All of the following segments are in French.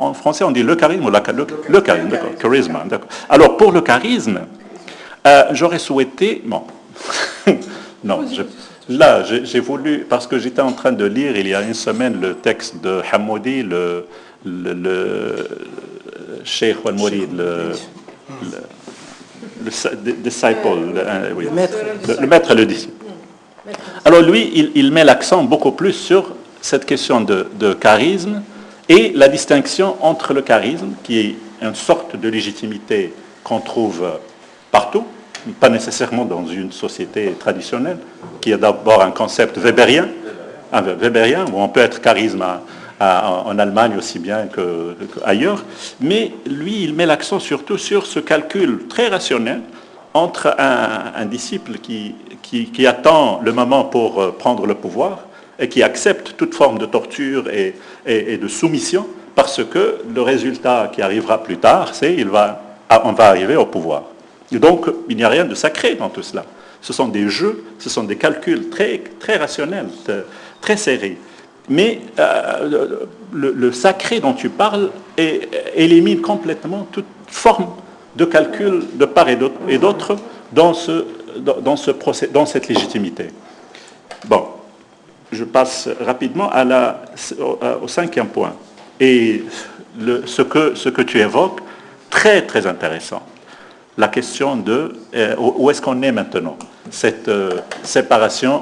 en français, on dit le charisme ou le charisme, d'accord, charisme, d'accord. Alors, pour le charisme, j'aurais souhaité... Bon, non, là, j'ai voulu, parce que j'étais en train de lire il y a une semaine le texte de Hamoudi, le Cheikh Al-Mourid, le disciple, oui, le maître et le disciple. Alors lui, il met l'accent beaucoup plus sur cette question de charisme et la distinction entre le charisme, qui est une sorte de légitimité qu'on trouve partout, pas nécessairement dans une société traditionnelle, qui est d'abord un concept weberien, où on peut être charisme en Allemagne aussi bien qu'ailleurs, mais lui, il met l'accent surtout sur ce calcul très rationnel entre un disciple qui attend le moment pour prendre le pouvoir et qui accepte toute forme de torture et de soumission, parce que le résultat qui arrivera plus tard, c'est on va arriver au pouvoir. Et donc, il n'y a rien de sacré dans tout cela. Ce sont des jeux, ce sont des calculs très, très rationnels, très serrés. Mais le sacré dont tu parles élimine complètement toute forme de calcul de part et d'autre dans cette légitimité. Bon, je passe rapidement au cinquième point. Et ce que tu évoques, très très intéressant. La question de où est-ce qu'on est maintenant. Cette séparation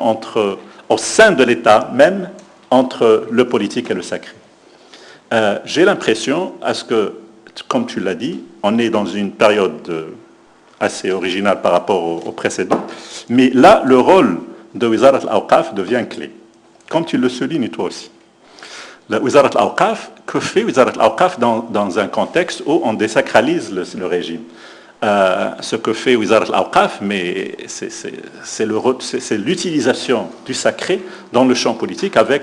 au sein de l'État même, entre le politique et le sacré. J'ai l'impression, comme tu l'as dit, on est dans une période assez originale par rapport au précédent, mais là, le rôle de Wizarat al-Awqaf devient clé, comme tu le soulignes toi aussi. La Wizarat al-Awqaf, que fait Wizarat al-Awqaf dans un contexte où on désacralise le régime? Ce que fait Wizarat al-Awqaf, mais c'est l'utilisation du sacré dans le champ politique avec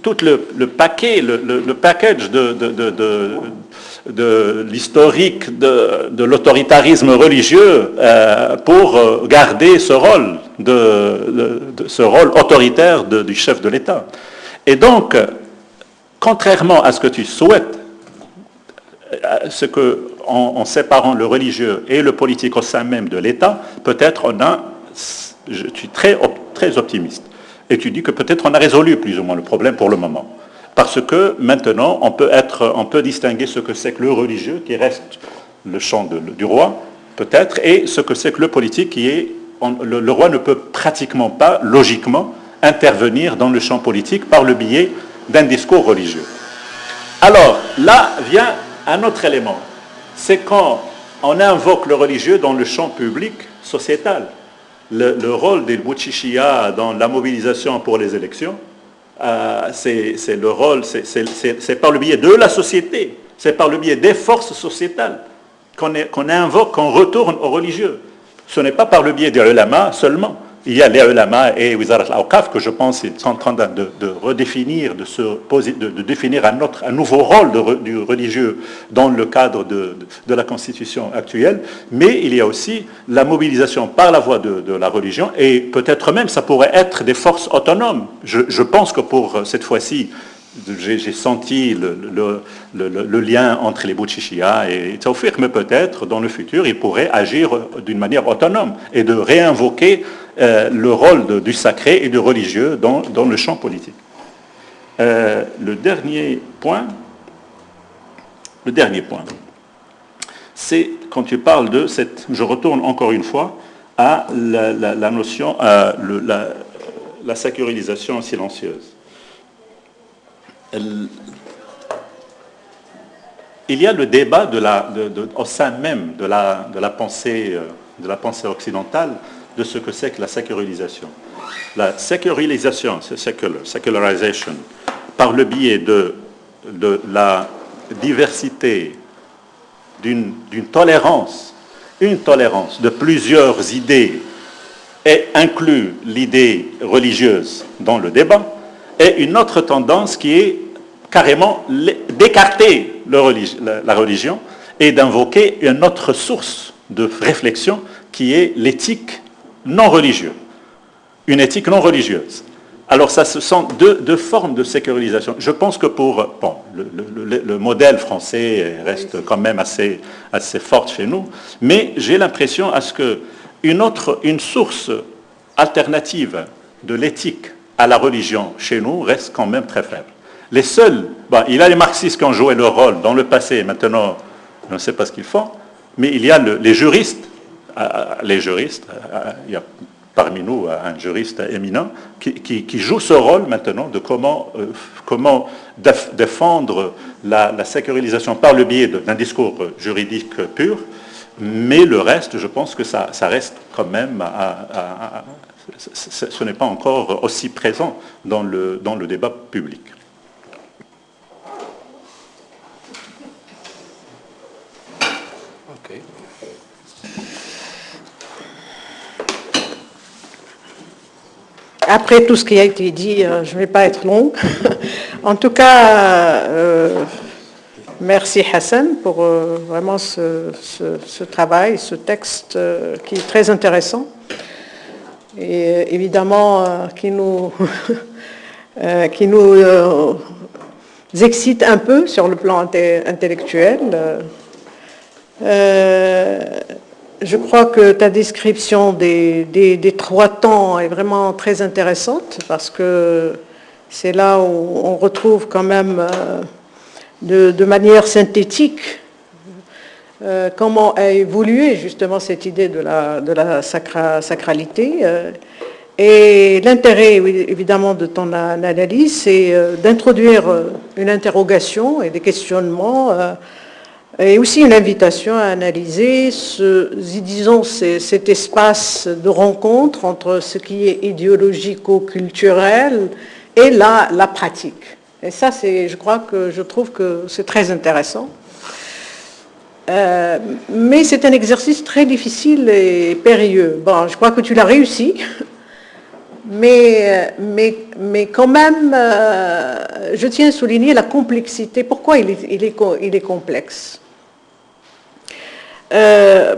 tout le package de l'historique de l'autoritarisme religieux pour garder ce rôle autoritaire du chef de l'État. Et donc, contrairement à ce que tu souhaites, en séparant le religieux et le politique au sein même de l'État, peut-être je suis très, très optimiste. Et tu dis que peut-être on a résolu plus ou moins le problème pour le moment. Parce que maintenant, on peut distinguer ce que c'est que le religieux, qui reste le champ du roi, peut-être, et ce que c'est que le politique, le roi ne peut pratiquement pas, logiquement, intervenir dans le champ politique par le biais d'un discours religieux. Alors, là vient un autre élément. C'est quand on invoque le religieux dans le champ public sociétal. Le rôle des Bouchichia dans la mobilisation pour les élections, c'est le rôle, c'est par le biais de la société, c'est par le biais des forces sociétales qu'on invoque, qu'on retourne aux religieux. Ce n'est pas par le biais des ulama seulement. Il y a les ulama et Wizarat al-Awqaf que je pense qu'ils sont en train de redéfinir, de définir un nouveau rôle du religieux dans le cadre de la constitution actuelle. Mais il y a aussi la mobilisation par la voie de la religion et peut-être même ça pourrait être des forces autonomes. Je pense que pour cette fois-ci, j'ai senti le lien entre les Bouchichia et Tawfiq, mais peut-être dans le futur, ils pourraient agir d'une manière autonome et de réinvoquer le rôle du sacré et du religieux dans le champ politique. Le dernier point, c'est quand tu parles de cette... Je retourne encore une fois à la notion, la sécurisation silencieuse. Il y a le débat au sein même de la pensée occidentale de ce que c'est que la sécularisation. La sécularisation, c'est secularization, par le biais de la diversité, d'une tolérance, une tolérance de plusieurs idées, et inclut l'idée religieuse dans le débat, et une autre tendance qui est carrément d'écarter la religion et d'invoquer une autre source de réflexion qui est l'éthique non religieuse. Une éthique non religieuse. Alors, ça, ce sont deux formes de sécularisation. Je pense que pour... Bon, le modèle français reste quand même assez fort chez nous, mais j'ai l'impression à ce qu'une source alternative de l'éthique à la religion chez nous reste quand même très faible. Les seuls... Bon, il y a les marxistes qui ont joué leur rôle dans le passé, maintenant, je ne sais pas ce qu'ils font, mais il y a les juristes. Il y a parmi nous un juriste éminent qui joue ce rôle maintenant de comment défendre la sécularisation par le biais d'un discours juridique pur, mais le reste, je pense que ça reste quand même, ce n'est pas encore aussi présent dans le débat public. Après tout ce qui a été dit, je ne vais pas être longue. En tout cas, merci Hassan pour vraiment ce travail, ce texte qui est très intéressant et évidemment qui nous excite un peu sur le plan intellectuel. Je crois que ta description des 3 temps est vraiment très intéressante parce que c'est là où on retrouve quand même de manière synthétique comment a évolué justement cette idée de la sacralité. Et l'intérêt évidemment de ton analyse, c'est d'introduire une interrogation et des questionnements et aussi une invitation à analyser cet espace de rencontre entre ce qui est idéologico-culturel et la pratique. Et ça, je trouve que c'est très intéressant. Mais c'est un exercice très difficile et périlleux. Bon, je crois que tu l'as réussi, mais quand même, je tiens à souligner la complexité. Pourquoi il est complexe?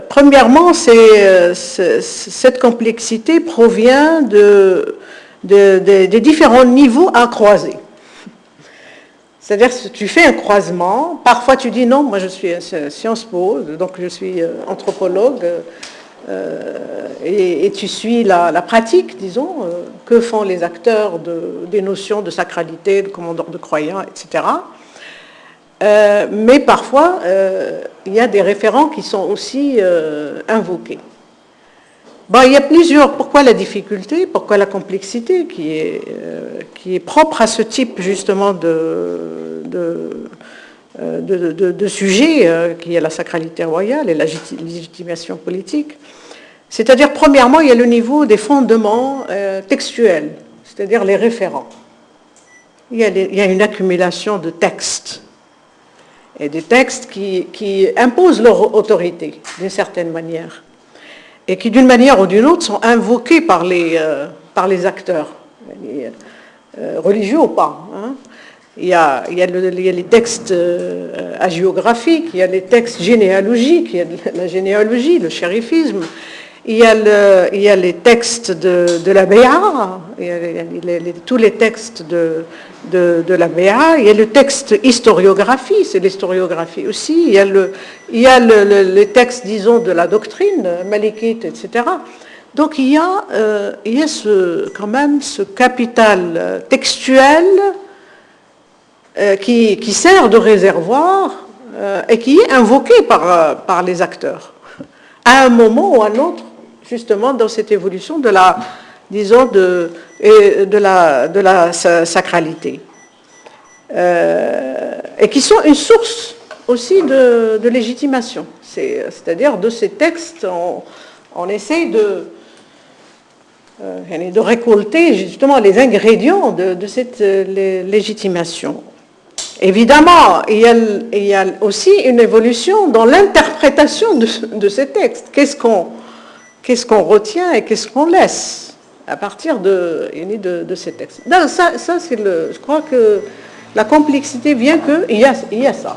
Premièrement, cette complexité provient des différents niveaux à croiser. C'est-à-dire que tu fais un croisement, parfois tu dis non, moi je suis Sciences Po, donc je suis anthropologue, et tu suis la pratique, disons, que font les acteurs des notions de sacralité, de commandeur de croyants, etc. Mais parfois, il y a des référents qui sont aussi invoqués. Bon, il y a plusieurs. Pourquoi la difficulté? Pourquoi la complexité qui est propre à ce type justement de sujet qui est la sacralité royale et la légitimation politique? C'est-à-dire, premièrement, il y a le niveau des fondements textuels, c'est-à-dire les référents. Il y a une accumulation de textes. Et des textes qui imposent leur autorité, d'une certaine manière, et qui, d'une manière ou d'une autre, sont invoqués par les acteurs, religieux ou pas. Hein. Il y a les textes hagiographiques, il y a les textes généalogiques, il y a la généalogie, le chérifisme, il y a les textes de la Béa, tous les textes de la Béa, il y a le texte historiographie, c'est l'historiographie aussi, il y a le texte, disons, de la doctrine malikite, etc. Donc il y a quand même ce capital textuel qui sert de réservoir et qui est invoqué par les acteurs, à un moment ou à un autre, justement dans cette évolution de la sacralité. Et qui sont une source aussi de légitimation. C'est-à-dire de ces textes, on essaye de récolter justement les ingrédients de cette légitimation. Évidemment, il y a aussi une évolution dans l'interprétation de ces textes. Qu'est-ce qu'on retient et qu'est-ce qu'on laisse à partir de ces textes. Donc ça je crois que la complexité vient qu'il y a ça.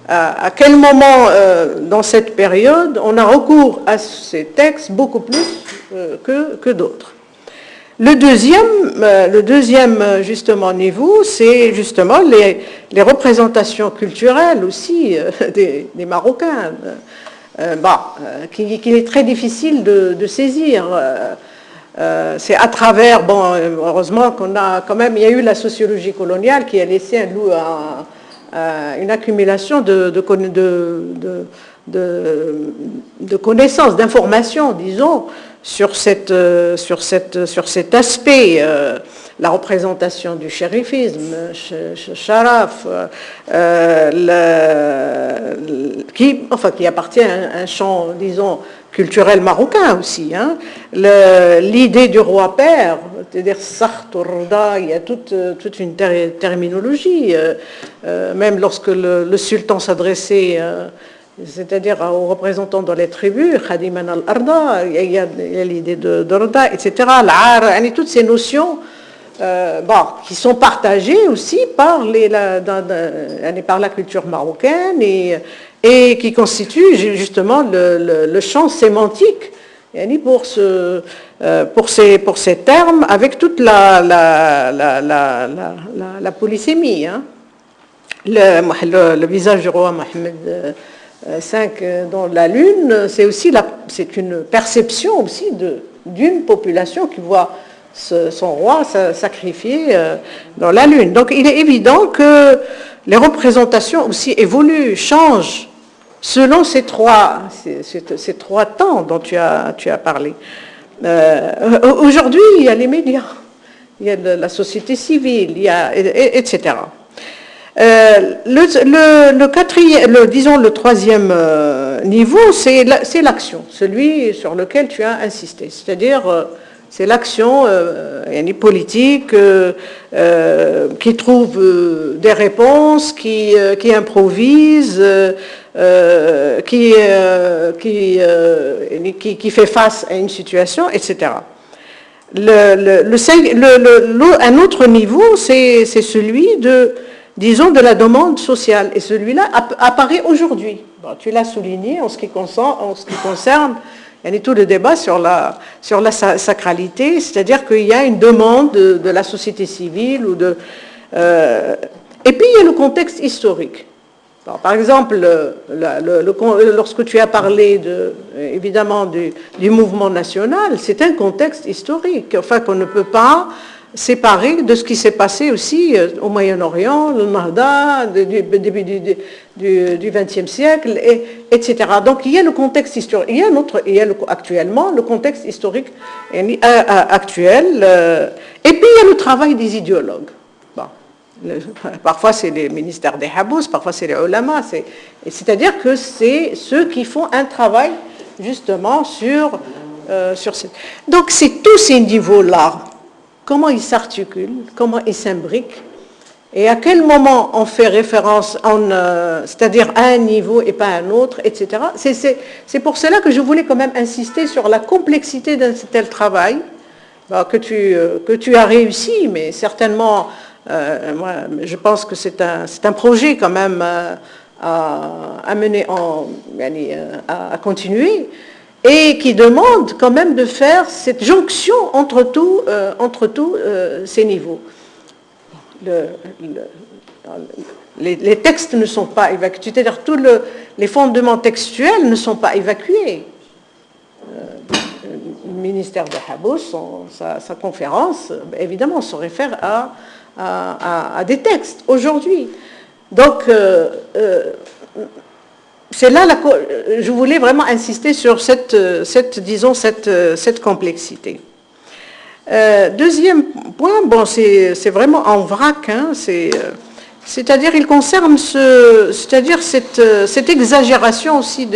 À quel moment dans cette période on a recours à ces textes beaucoup plus que d'autres. Le deuxième justement niveau, c'est justement les représentations culturelles aussi des Marocains, qu'il est très difficile de saisir. C'est à travers, heureusement qu'on a quand même, il y a eu la sociologie coloniale qui a laissé une accumulation de connaissances, d'informations, disons, sur cet aspect, la représentation du chérifisme, Sharaf, qui appartient à un champ, disons, culturel marocain aussi. Hein. L'idée du roi-père, c'est-à-dire Sartourda, il y a toute une terminologie, même lorsque le sultan s'adressait c'est-à-dire aux représentants dans les tribus, Khadiman al-Arda, il y a l'idée d'Arda, etc., l'Ar, toutes ces notions qui sont partagées aussi par la culture marocaine et qui constituent justement le champ sémantique pour ces termes avec toute la polysémie. Hein. Le visage du roi Mohammed 5 dans la Lune, c'est une perception aussi d'une population qui voit son roi sacrifié dans la Lune. Donc il est évident que les représentations aussi évoluent, changent selon ces trois temps dont tu as parlé. Aujourd'hui, il y a les médias, il y a la société civile, etc. Le troisième niveau, c'est l'action, celui sur lequel tu as insisté. C'est-à-dire, c'est l'action politique qui trouve des réponses, qui improvise, qui fait face à une situation, etc. Un autre niveau, c'est celui de la demande sociale. Et celui-là apparaît aujourd'hui. Tu l'as souligné en ce qui concerne tout le débat sur la sacralité, c'est-à-dire qu'il y a une demande de la société civile. Et puis il y a le contexte historique. Par exemple, lorsque tu as parlé évidemment du mouvement national, c'est un contexte historique, qu'on ne peut pas séparé de ce qui s'est passé aussi au Moyen-Orient, le Nahda, début du XXe siècle, etc. Donc il y a le contexte historique, il y a actuellement le contexte historique actuel, et puis il y a le travail des idéologues. Parfois c'est les ministères des Habous, parfois c'est les ulama, c'est-à-dire que c'est ceux qui font un travail justement sur Donc c'est tous ces niveaux-là. Comment ils s'articulent, comment ils s'imbriquent, et à quel moment on fait référence, c'est-à-dire à un niveau et pas à un autre, etc. C'est pour cela que je voulais quand même insister sur la complexité d'un tel travail, que tu as réussi, mais certainement, moi, je pense que c'est un projet quand même à mener, à continuer, et qui demande quand même de faire cette jonction entre tous ces niveaux. Les textes ne sont pas évacués, c'est-à-dire tous les fondements textuels ne sont pas évacués. Le ministère de Habous, sa conférence, évidemment, se réfère à des textes aujourd'hui. Donc, c'est là, je voulais vraiment insister sur cette complexité. Deuxième point, c'est vraiment en vrac, hein, c'est-à-dire il concerne cette exagération aussi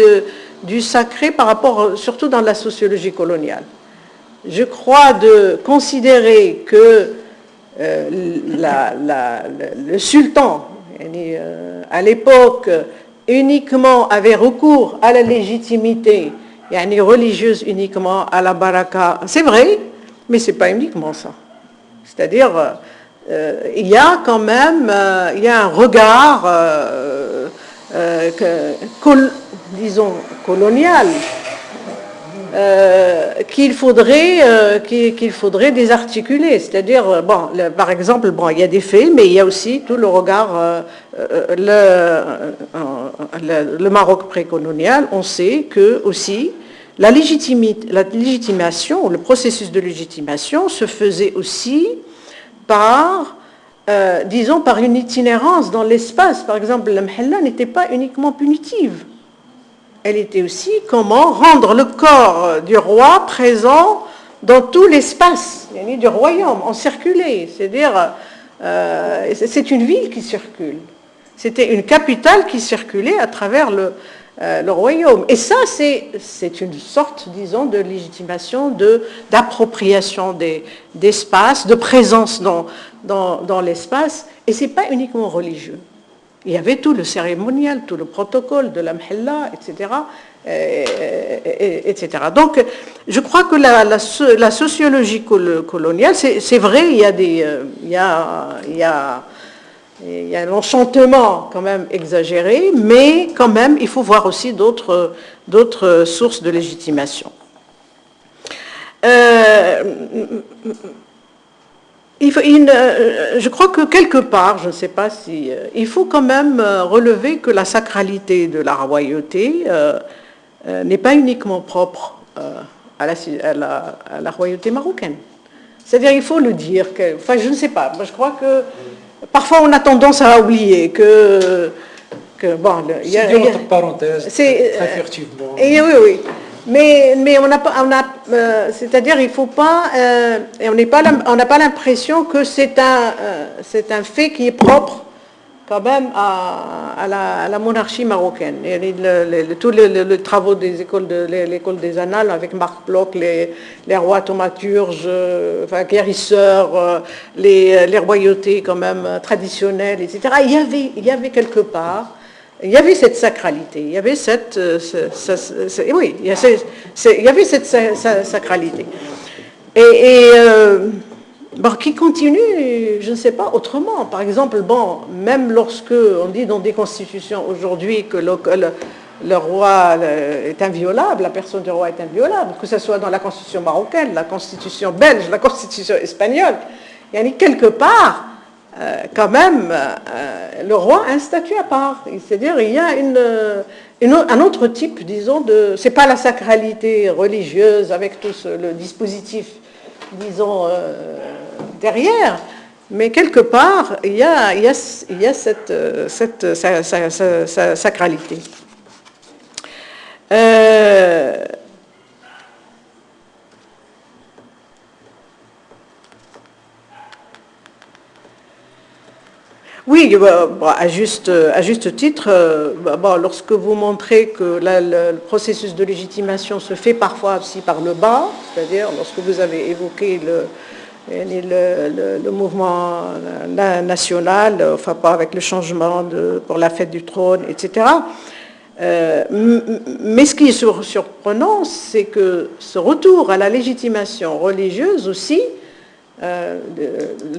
du sacré par rapport, surtout dans la sociologie coloniale. Je crois de considérer que le sultan, à l'époque, uniquement avait recours à la légitimité religieuse, uniquement à la baraka. C'est vrai, mais ce n'est pas uniquement ça. C'est-à-dire, il y a quand même il y a un regard, disons, colonial, qu'il faudrait désarticuler. C'est-à-dire, bon, par exemple, bon, il y a des faits, mais il y a aussi tout le regard, le Maroc précolonial. On sait que aussi la légitimation, le processus de légitimation se faisait aussi par, disons, par une itinérance dans l'espace. Par exemple, la mhalla n'était pas uniquement punitive. Elle était aussi comment rendre le corps du roi présent dans tout l'espace du royaume, en circuler. C'est-à-dire, c'est une ville qui circule. C'était une capitale qui circulait à travers le royaume. Et ça, c'est une sorte, disons, de légitimation, d'appropriation d'espace, de présence dans l'espace. Et ce n'est pas uniquement religieux. Il y avait tout le cérémonial, tout le protocole de la mhalla, etc. etc. Donc, je crois que la sociologie coloniale, c'est vrai, il y a un enchantement quand même exagéré, mais quand même, il faut voir aussi d'autres sources de légitimation. Je crois que quelque part, je ne sais pas si... il faut quand même relever que la sacralité de la royauté n'est pas uniquement propre à la royauté marocaine. C'est-à-dire, il faut le dire. Enfin, je ne sais pas. Moi, je crois que parfois, on a tendance à oublier que bon... C'est une autre parenthèse, très furtivement. Oui. Mais on n'a pas, c'est-à-dire il faut pas, et on n'a pas l'impression que c'est un fait qui est propre quand même à la monarchie marocaine. Tous les travaux des écoles l'école des annales avec Marc Bloch, les rois thaumaturges, enfin guérisseurs, les royautés quand même traditionnelles, etc. Il y avait quelque part. Il y avait cette sacralité, il y avait cette sacralité. Bon, qui continue, je ne sais pas, autrement. Par exemple, bon, même lorsque on dit dans des constitutions aujourd'hui que le roi est inviolable, la personne du roi est inviolable, que ce soit dans la constitution marocaine, la constitution belge, la constitution espagnole, il y a quelque part... quand même, le roi a un statut à part. C'est-à-dire, il y a un autre type, disons, c'est pas la sacralité religieuse avec tout le dispositif, disons, derrière, mais quelque part, il y a cette sacralité. Oui, à juste titre, lorsque vous montrez que le processus de légitimation se fait parfois aussi par le bas, c'est-à-dire lorsque vous avez évoqué le mouvement national, enfin pas avec le changement pour la fête du trône, etc. Mais ce qui est surprenant, c'est que ce retour à la légitimation religieuse aussi,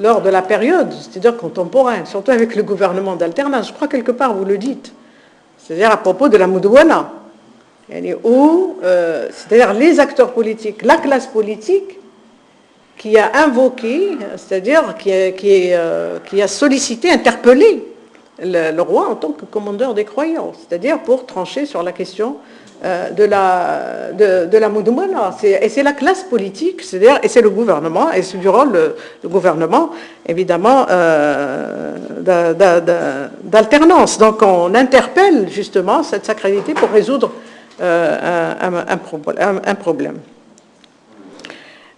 lors de la période, c'est-à-dire contemporaine, surtout avec le gouvernement d'alternance, je crois quelque part vous le dites, c'est-à-dire à propos de la Moudouana, où, c'est-à-dire les acteurs politiques, la classe politique qui a invoqué, c'est-à-dire qui a sollicité, interpellé le roi en tant que commandeur des croyants, c'est-à-dire pour trancher sur la question de la Moudouana. Et c'est la classe politique, c'est-à-dire, et c'est le gouvernement, et c'est durant le gouvernement, évidemment, d'alternance. Donc on interpelle justement cette sacralité pour résoudre un problème.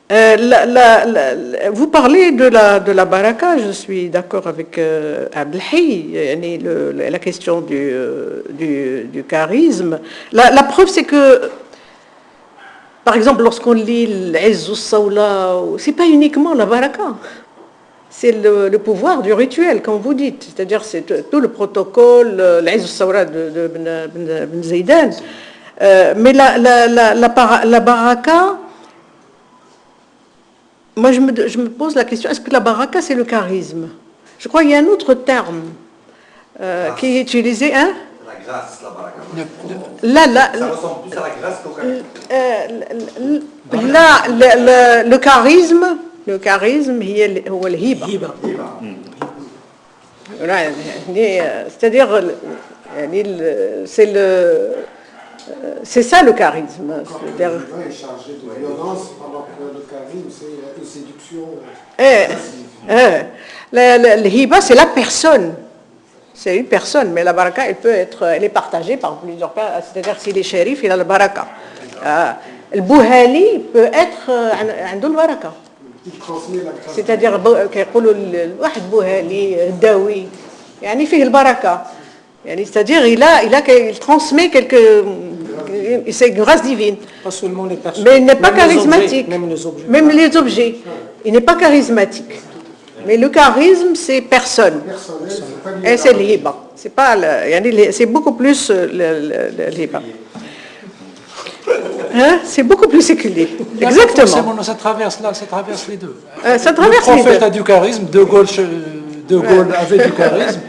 Vous parlez de la baraka, je suis d'accord avec Abdelhaï, la question du charisme. La preuve, c'est que, par exemple, lorsqu'on lit l'Izz Sawla, c'est pas uniquement la baraka, c'est le pouvoir du rituel, comme vous dites, c'est-à-dire c'est tout le protocole, l'Izz Sawla de Ben Zaidan. Mais la baraka, moi, je me pose la question, est-ce que la baraka, c'est le charisme? Je crois qu'il y a un autre terme qui est utilisé, hein? grâce, la baraka. Ça ressemble plus à la grâce qu'au charisme. Le charisme, هو الهبة. C'est-à-dire, c'est ça le charisme. C'est-à-dire, il est chargé de violence, alors que le charisme, c'est une séduction. Le hiba, c'est la personne. C'est une personne, mais la baraka, elle est partagée par plusieurs personnes. C'est-à-dire, s'il est shérif, il a la baraka. Le bouhali peut être un baraka. C'est-à-dire, كيقولوا الواحد بوهالي داوي يعني فيه البركة. C'est-à-dire, il transmet c'est une grâce divine. Pas seulement les personnes. Mais il n'est pas charismatique. Même les objets. Il n'est pas charismatique. Mais le charisme, c'est personne. Et c'est l'hiba. C'est beaucoup plus l'hiba. Hein? C'est beaucoup plus séculier. Exactement. Ça traverse les deux. Ça traverse le prophète a du charisme, De Gaulle avait du charisme.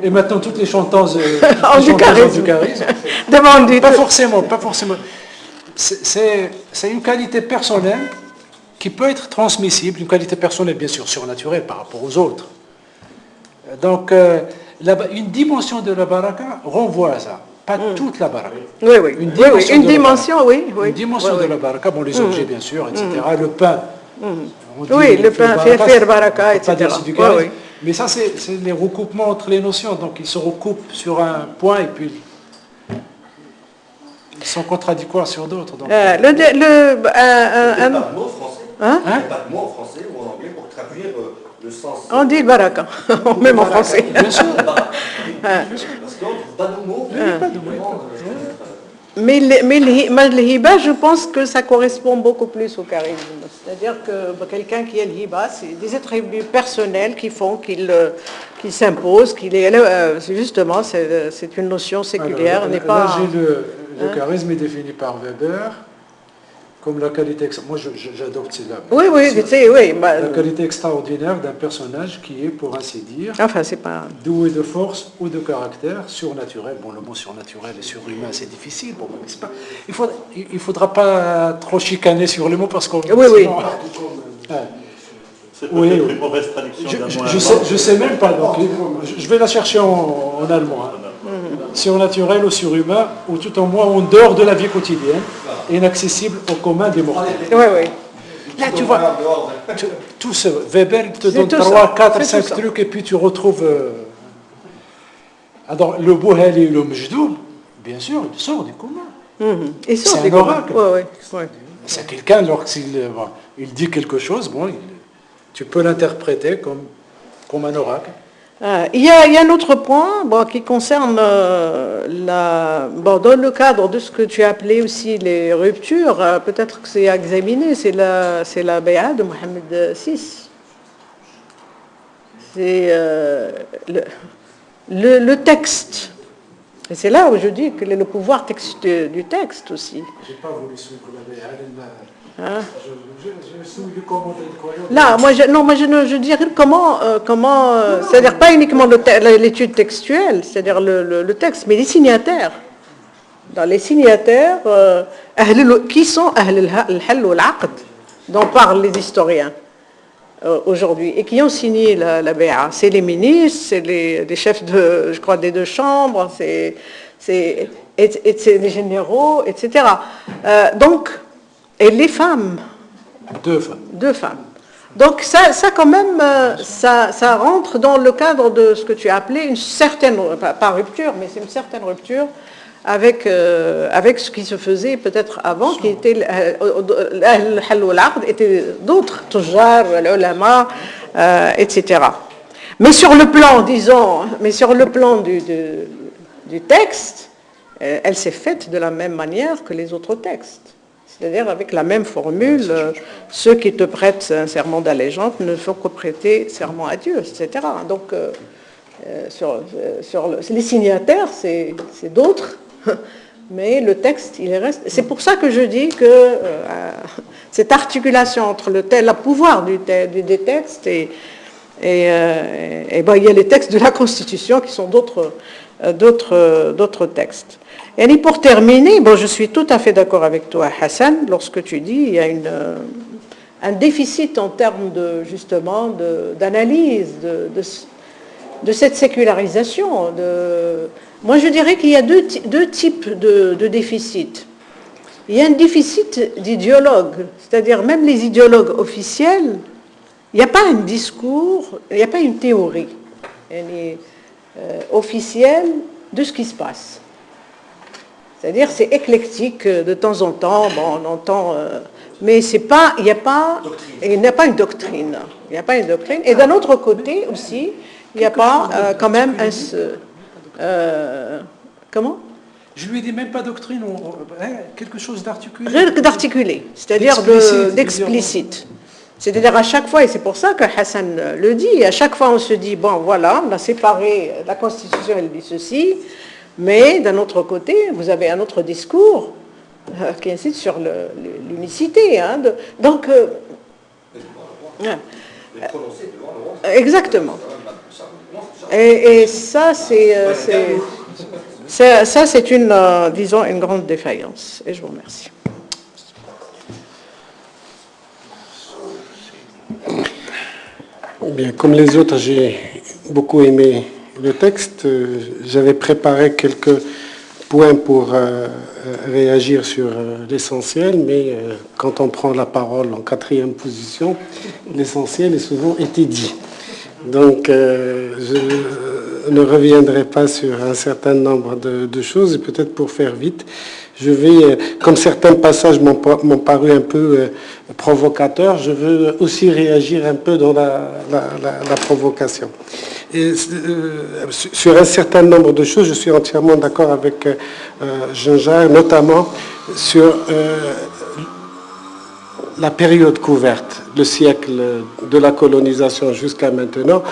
Et maintenant, toutes les chanteuses ont du charisme. Pas forcément. C'est une qualité personnelle qui peut être transmissible, une qualité personnelle bien sûr surnaturelle par rapport aux autres. Donc, une dimension de la baraka renvoie à ça. Pas toute la baraka. Oui. Une dimension, oui. Une dimension de la baraka, bon, les objets bien sûr, etc. Le pain. Oui, le pain, faire baraka, etc. Mais ça, c'est les recoupements entre les notions. Donc, ils se recoupent sur un point et puis ils sont contradictoires sur d'autres. Il n'y a pas de mot français. Il n'y a pas de mot en français ou en anglais pour traduire le sens. On dit baraka, même en français. Bien sûr. Parce qu'on ne trouve pas de mots. Mais le hiba, je pense que ça correspond beaucoup plus au charisme. C'est-à-dire que quelqu'un qui est le hiba, c'est des attributs personnels qui font qu'il s'impose, justement, c'est une notion séculière. Le charisme est défini par Weber comme la qualité... Moi, j'adopte cela. Oui. La qualité extraordinaire d'un personnage qui est, pour ainsi dire, doué de force ou de caractère surnaturel. Bon, le mot surnaturel et surhumain, c'est difficile. Bon, mais pas, il faudra pas trop chicaner sur les mots parce qu'on... Oui. C'est peut-être une mauvaise traduction. Je sais même pas. Donc, je vais la chercher en allemand. Surnaturel ou surhumain, ou tout en moins en dehors de la vie quotidienne, inaccessible au commun des mortels. Oui. Là, tu vois, tout ce Weber te donne 3, 4, 5 trucs, et puis tu retrouves... Alors, le Bouhali et le Mjdoub, bien sûr, il sort du commun. C'est un oracle. C'est quelqu'un, lorsqu'il dit quelque chose, tu peux l'interpréter comme un oracle. Il y a un autre point qui concerne dans le cadre de ce que tu as appelé aussi les ruptures, peut-être que c'est à examiner, c'est la Béa de Mohammed VI. C'est le texte. Et c'est là où je dis que le pouvoir du texte aussi. Je n'ai pas voulu suivre la Béa. Je suis du commentaire du croyant. Là, je dirais comment c'est-à-dire pas uniquement l'étude textuelle, c'est-à-dire le texte, mais les signataires. Dans les signataires, qui sont Ahl al-Hal wal-Aqd, dont parlent les historiens aujourd'hui, et qui ont signé la Béa. C'est les ministres, c'est les chefs je crois, des deux chambres, c'est les généraux, etc. Et les femmes. Deux femmes. Donc ça quand même, ça rentre dans le cadre de ce que tu as appelé une certaine, pas rupture, mais c'est une certaine rupture avec ce qui se faisait peut-être avant, qui était l'Ahl wal-Aqd, étaient d'autres, Tujjar, l'ulama, etc. Mais sur le plan, du texte, elle s'est faite de la même manière que les autres textes. C'est-à-dire avec la même formule, ceux qui te prêtent un serment d'allégeance ne font que prêter serment à Dieu, etc. Donc, les signataires, c'est d'autres, mais le texte, il reste. C'est pour ça que je dis que cette articulation entre le pouvoir des textes et il y a les textes de la Constitution qui sont d'autres d'autres textes. Et pour terminer, bon, je suis tout à fait d'accord avec toi, Hassan, lorsque tu dis qu'il y a un déficit en termes justement d'analyse de cette sécularisation. Moi, je dirais qu'il y a deux types de déficits. Il y a un déficit d'idéologues, c'est-à-dire même les idéologues officiels, il n'y a pas un discours, il n'y a pas une théorie officielle de ce qui se passe. C'est-à-dire c'est éclectique de temps en temps, bon, on entend, mais il n'y a pas une doctrine. Il n'y a pas une doctrine. Et d'un autre côté aussi, il n'y a pas quand même comment? Je lui ai dit même pas doctrine, quelque chose d'articulé. Rien que d'articulé, c'est-à-dire d'explicite. C'est-à-dire à chaque fois, et c'est pour ça que Hassan le dit, à chaque fois on se dit, bon voilà, on a séparé, la Constitution elle dit ceci, mais d'un autre côté, vous avez un autre discours qui insiste sur l'unicité. Hein, donc, exactement. Et ça, c'est une, disons, une grande défaillance. Et je vous remercie. Bien, comme les autres, j'ai beaucoup aimé le texte. J'avais préparé quelques points pour réagir sur l'essentiel, mais quand on prend la parole en quatrième position, l'essentiel est souvent été dit. Donc, je ne reviendrai pas sur un certain nombre de choses, et peut-être pour faire vite, je vais, comme certains passages m'ont paru un peu provocateurs, je veux aussi réagir un peu dans la provocation. Et, sur un certain nombre de choses, je suis entièrement d'accord avec Jean-Jacques, notamment sur la période couverte, le siècle de la colonisation jusqu'à maintenant.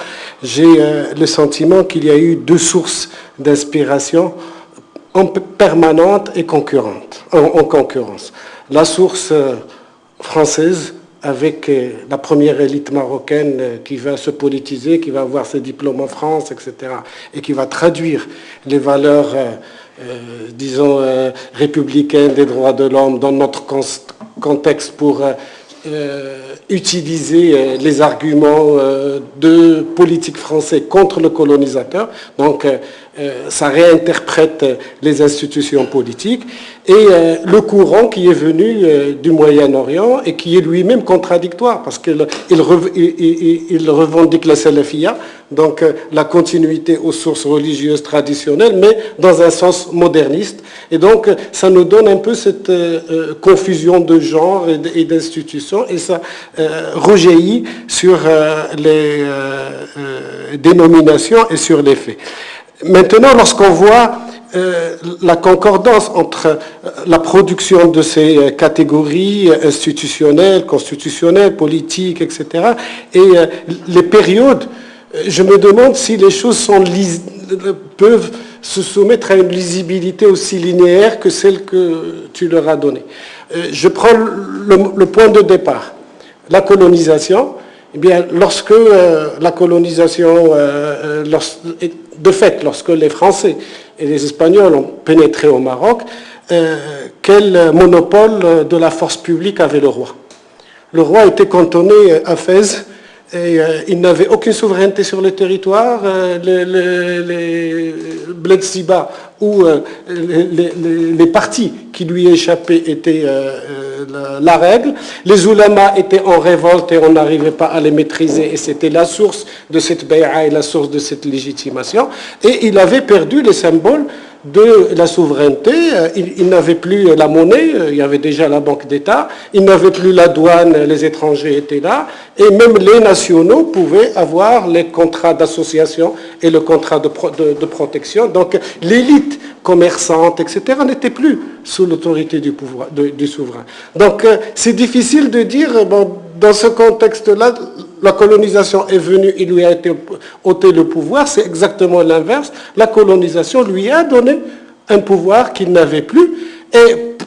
J'ai le sentiment qu'il y a eu deux sources d'inspiration permanente et concurrente, en concurrence. La source française, avec la première élite marocaine qui va se politiser, qui va avoir ses diplômes en France, etc., et qui va traduire les valeurs, disons, républicaines des droits de l'homme dans notre contexte pour utiliser les arguments de politique français contre le colonisateur. Donc, ça réinterprète les institutions politiques. Et le courant qui est venu du Moyen-Orient et qui est lui-même contradictoire, parce qu'il revendique la salafia, donc la continuité aux sources religieuses traditionnelles, mais dans un sens moderniste. Et donc, ça nous donne un peu cette confusion de genre et d'institutions, et ça rejaillit sur les dénominations et sur les faits. Maintenant, lorsqu'on voit la concordance entre la production de ces catégories institutionnelles, constitutionnelles, politiques, etc., et les périodes, je me demande si les choses peuvent se soumettre à une lisibilité aussi linéaire que celle que tu leur as donnée. Je prends le point de départ. La colonisation, eh bien, lorsque la colonisation, de fait, lorsque les Français et les Espagnols ont pénétré au Maroc, quel monopole de la force publique avait le roi? Le roi était cantonné à Fès et il n'avait aucune souveraineté sur le territoire. Les Bled Siba ou les partis qui lui échappaient étaient la règle. Les oulémas étaient en révolte et on n'arrivait pas à les maîtriser, et c'était la source de cette bay'a et la source de cette légitimation. Et il avait perdu les symboles de la souveraineté. Il n'avait plus la monnaie, il y avait déjà la banque d'État, il n'avait plus la douane, les étrangers étaient là, et même les nationaux pouvaient avoir les contrats d'association et le contrat de protection. Donc l'élite commerçante, etc., n'était plus sous l'autorité du souverain. Donc c'est difficile de dire, bon, dans ce contexte-là, la colonisation est venue, il lui a été ôté le pouvoir, c'est exactement l'inverse. La colonisation lui a donné un pouvoir qu'il n'avait plus, et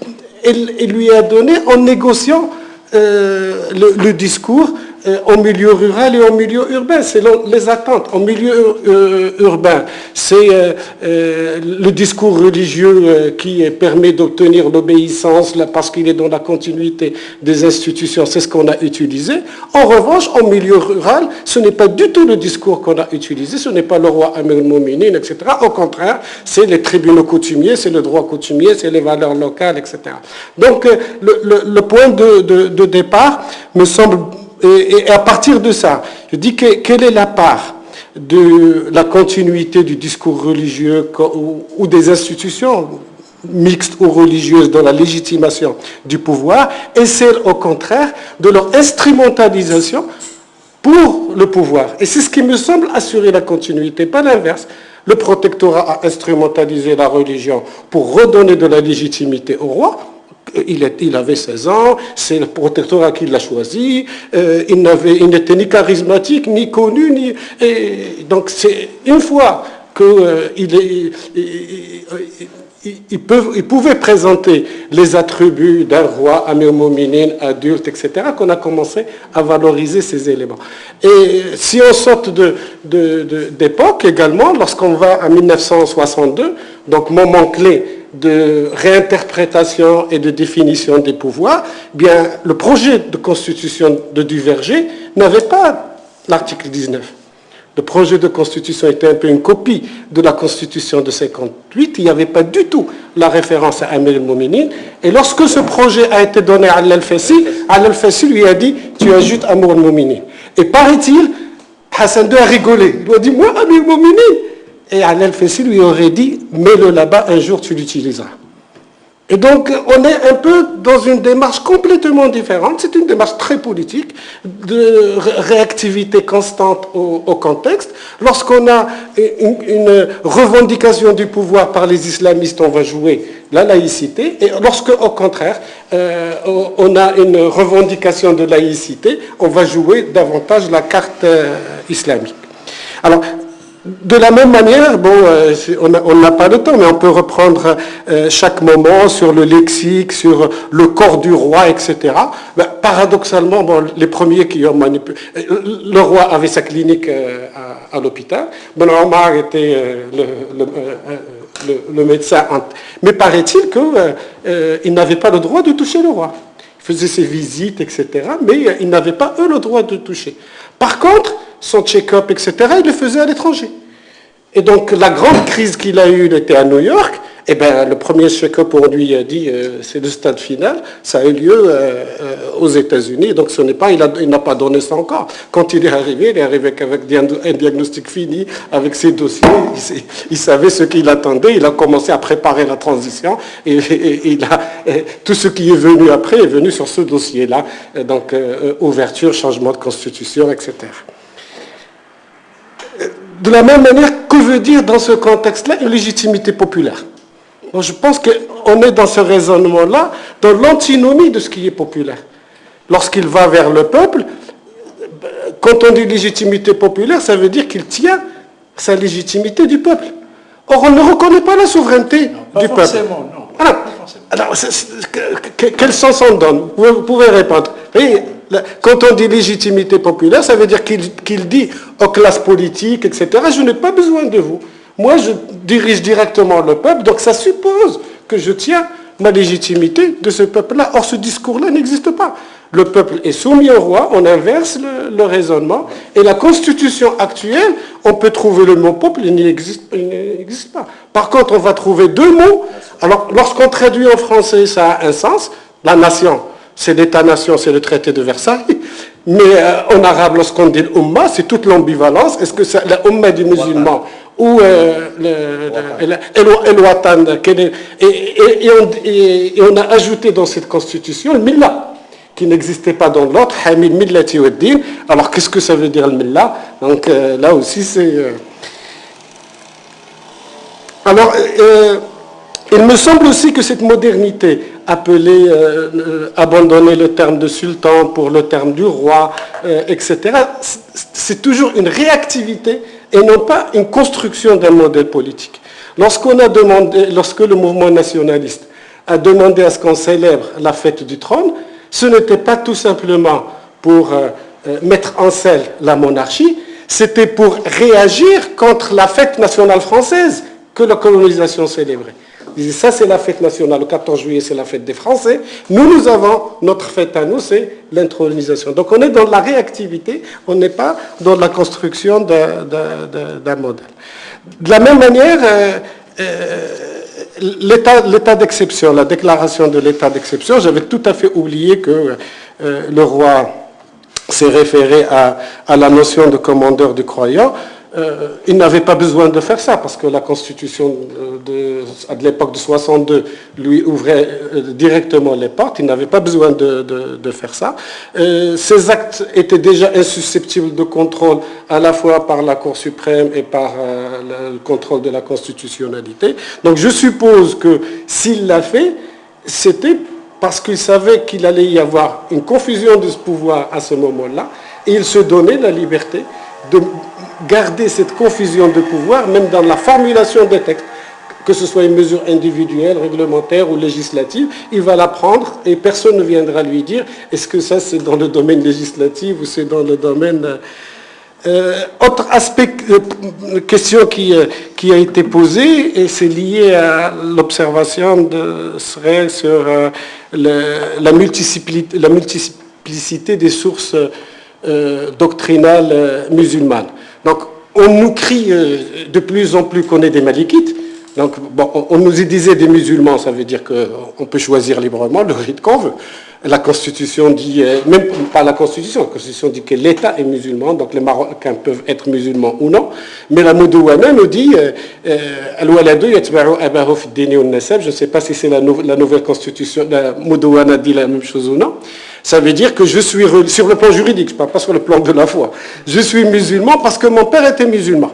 il lui a donné en négociant le discours en milieu rural et en milieu urbain, selon les attentes. En milieu urbain, c'est le discours religieux qui permet d'obtenir l'obéissance parce qu'il est dans la continuité des institutions, c'est ce qu'on a utilisé. En revanche, en milieu rural, ce n'est pas du tout le discours qu'on a utilisé, ce n'est pas le roi Amir al-Mouminin, etc. Au contraire, c'est les tribunaux coutumiers, c'est le droit coutumier, c'est les valeurs locales, etc. Donc, le point de départ me semble... Et à partir de ça, je dis quelle est la part de la continuité du discours religieux ou des institutions mixtes ou religieuses dans la légitimation du pouvoir, et celle au contraire de leur instrumentalisation pour le pouvoir. Et c'est ce qui me semble assurer la continuité, pas l'inverse. Le protectorat a instrumentalisé la religion pour redonner de la légitimité au roi. Il avait 16 ans, c'est le protectorat qui l'a choisi, il n'était ni charismatique, ni connu, donc c'est une fois qu'il pouvait présenter les attributs d'un roi, Amir al-Mouminin, adulte, etc., qu'on a commencé à valoriser ces éléments. Et si on saute d'époque également, lorsqu'on va à 1962, donc moment clé de réinterprétation et de définition des pouvoirs, bien, le projet de constitution de Duverger n'avait pas l'article 19. Le projet de constitution était un peu une copie de la constitution de 58. Il n'y avait pas du tout la référence à Amir al-Mouminin. Et lorsque ce projet a été donné à Al-Fassi lui a dit « Tu ajoutes Amir al-Mouminin ». Et paraît-il, Hassan II a rigolé. Il lui a dit « Moi, Amir al-Mouminin ». Et Al-Fassi lui aurait dit « Mets-le là-bas, un jour tu l'utiliseras ». Et donc, on est un peu dans une démarche complètement différente. C'est une démarche très politique, de réactivité constante au contexte. Lorsqu'on a une revendication du pouvoir par les islamistes, on va jouer la laïcité. Et lorsque, au contraire, on a une revendication de laïcité, on va jouer davantage la carte islamique. Alors, de la même manière, bon, on n'a pas le temps, mais on peut reprendre chaque moment sur le lexique, sur le corps du roi, etc. Ben, paradoxalement, bon, les premiers qui ont manipulé... Le roi avait sa clinique à l'hôpital. Ben Omar était le médecin. Mais paraît-il qu'il n'avait pas le droit de toucher le roi. Il faisait ses visites, etc. Mais ils n'avaient pas, eux, le droit de toucher. Par contre, son check-up, etc., il le faisait à l'étranger. Et donc, la grande crise qu'il a eue, il était à New York. Et bien, le premier check-up, on lui a dit, c'est le stade final. Ça a eu lieu aux États-Unis. Donc, ce n'est pas, il n'a pas donné ça encore. Quand il est arrivé avec un diagnostic fini, avec ses dossiers. Il savait ce qu'il attendait. Il a commencé à préparer la transition. Et tout ce qui est venu après est venu sur ce dossier-là. Donc, ouverture, changement de constitution, etc. De la même manière, que veut dire dans ce contexte-là une légitimité populaire? Donc, je pense qu'on est dans ce raisonnement-là, dans l'antinomie de ce qui est populaire. Lorsqu'il va vers le peuple, quand on dit légitimité populaire, ça veut dire qu'il tient sa légitimité du peuple. Or, on ne reconnaît pas la souveraineté du peuple. Non. Alors, quel sens on donne? Vous pouvez répondre. Et, quand on dit légitimité populaire, ça veut dire qu'il dit aux classes politiques, etc., je n'ai pas besoin de vous. Moi, je dirige directement le peuple, donc ça suppose que je tiens ma légitimité de ce peuple-là. Or, ce discours-là n'existe pas. Le peuple est soumis au roi, on inverse le raisonnement, et la constitution actuelle, on peut trouver le mot peuple, il n'existe pas. Par contre, on va trouver deux mots. Alors, lorsqu'on traduit en français, ça a un sens. La nation, c'est l'État-nation, c'est le traité de Versailles. Mais en arabe, lorsqu'on dit l'Umma, c'est toute l'ambivalence. Est-ce que c'est l'Umma des musulmans ou El-Watan? Et on a ajouté dans cette constitution le Millah, qui n'existait pas dans l'autre, Hamid Millati Waddin. Alors qu'est-ce que ça veut dire le Millah? Donc là aussi, c'est... Alors, il me semble aussi que cette modernité, appelée abandonner le terme de sultan pour le terme du roi, etc., c'est toujours une réactivité et non pas une construction d'un modèle politique. Lorsque le mouvement nationaliste a demandé à ce qu'on célèbre la fête du trône, ce n'était pas tout simplement pour mettre en scène la monarchie, c'était pour réagir contre la fête nationale française que la colonisation célébrait. Ils disaient, ça c'est la fête nationale, le 14 juillet c'est la fête des Français, nous avons notre fête à nous, c'est l'intronisation. Donc on est dans la réactivité, on n'est pas dans la construction d'un modèle. De la même manière, l'état d'exception, la déclaration de l'état d'exception, j'avais tout à fait oublié que le roi s'est référé à la notion de commandeur du croyant. Il n'avait pas besoin de faire ça parce que la constitution de l'époque de 62 lui ouvrait directement les portes. Il n'avait pas besoin de faire ça. Ces actes étaient déjà insusceptibles de contrôle à la fois par la Cour suprême et par le contrôle de la constitutionnalité. Donc je suppose que s'il l'a fait, c'était parce qu'il savait qu'il allait y avoir une confusion de ce pouvoir à ce moment-là, et il se donnait la liberté de garder cette confusion de pouvoir, même dans la formulation des textes, que ce soit une mesure individuelle, réglementaire ou législative, il va la prendre et personne ne viendra lui dire est-ce que ça c'est dans le domaine législatif ou c'est dans le domaine... autre aspect, question qui a été posée, et c'est lié à l'observation de Srel sur la multiplicité des sources doctrinales musulmanes. Donc, on nous crie de plus en plus qu'on est des malikites. Donc, bon, on nous disait des musulmans, ça veut dire qu'on peut choisir librement le rite qu'on veut. La Constitution dit, même pas la Constitution dit que l'État est musulman, donc les Marocains peuvent être musulmans ou non. Mais la Moudouana nous dit, je ne sais pas si c'est la nouvelle Constitution, la Moudouana dit la même chose ou non. Ça veut dire que je suis, sur le plan juridique, je ne parle pas sur le plan de la foi, je suis musulman parce que mon père était musulman.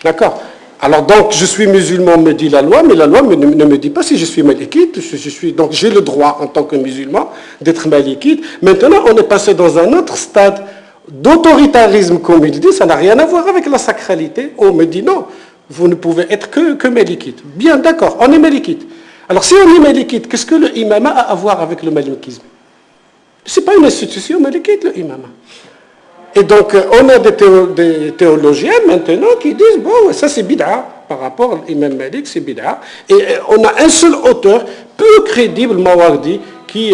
D'accord ? Alors donc, je suis musulman, me dit la loi, mais la loi ne me dit pas si je suis malikite. Donc j'ai le droit, en tant que musulman, d'être malikite. Maintenant, on est passé dans un autre stade d'autoritarisme, comme il dit. Ça n'a rien à voir avec la sacralité. On me dit non, vous ne pouvez être que malikite. Bien, d'accord, on est malikite. Alors si on est malikite, qu'est-ce que le imama a à voir avec le malikisme? Ce n'est pas une institution malikite, le imama. Et donc, on a des théologiens maintenant qui disent, bon, ça c'est bid'a, par rapport à l'imam Malik, c'est bid'a. Et on a un seul auteur, peu crédible, Mawardi, qui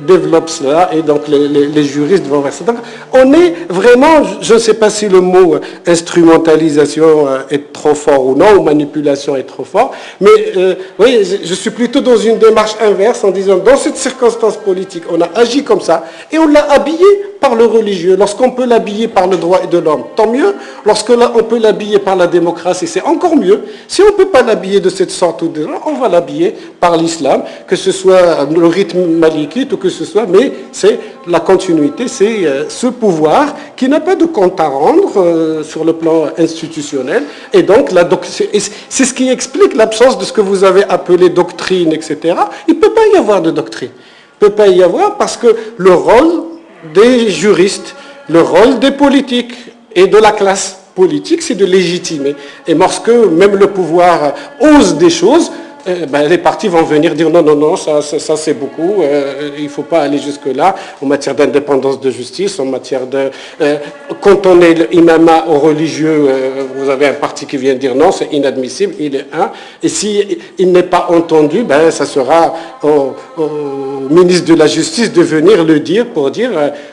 développe cela, et donc les juristes vont vers ça. Donc, on est vraiment, je ne sais pas si le mot instrumentalisation est trop fort ou non, ou manipulation est trop fort, mais oui, je suis plutôt dans une démarche inverse en disant, dans cette circonstance politique, on a agi comme ça, et on l'a habillé par le religieux. Lorsqu'on peut l'habiller par le droit de l'homme, tant mieux. Lorsque on peut l'habiller par la démocratie, c'est encore mieux. Si on ne peut pas l'habiller de cette sorte ou de là, on va l'habiller par l'islam, que ce soit le rythme malikite ou que ce soit, mais c'est la continuité, c'est ce pouvoir qui n'a pas de compte à rendre sur le plan institutionnel. Et donc, c'est ce qui explique l'absence de ce que vous avez appelé doctrine, etc. Il ne peut pas y avoir de doctrine. Il ne peut pas y avoir parce que le rôle des juristes, le rôle des politiques et de la classe politique, c'est de légitimer. Et lorsque même le pouvoir ose des choses, les partis vont venir dire non, ça c'est beaucoup, il ne faut pas aller jusque-là en matière d'indépendance de justice, en matière de... quand on est l'imama aux religieux, vous avez un parti qui vient dire non, c'est inadmissible, il est un. Et s'il n'est pas entendu, ça sera au ministre de la Justice de venir le dire pour dire,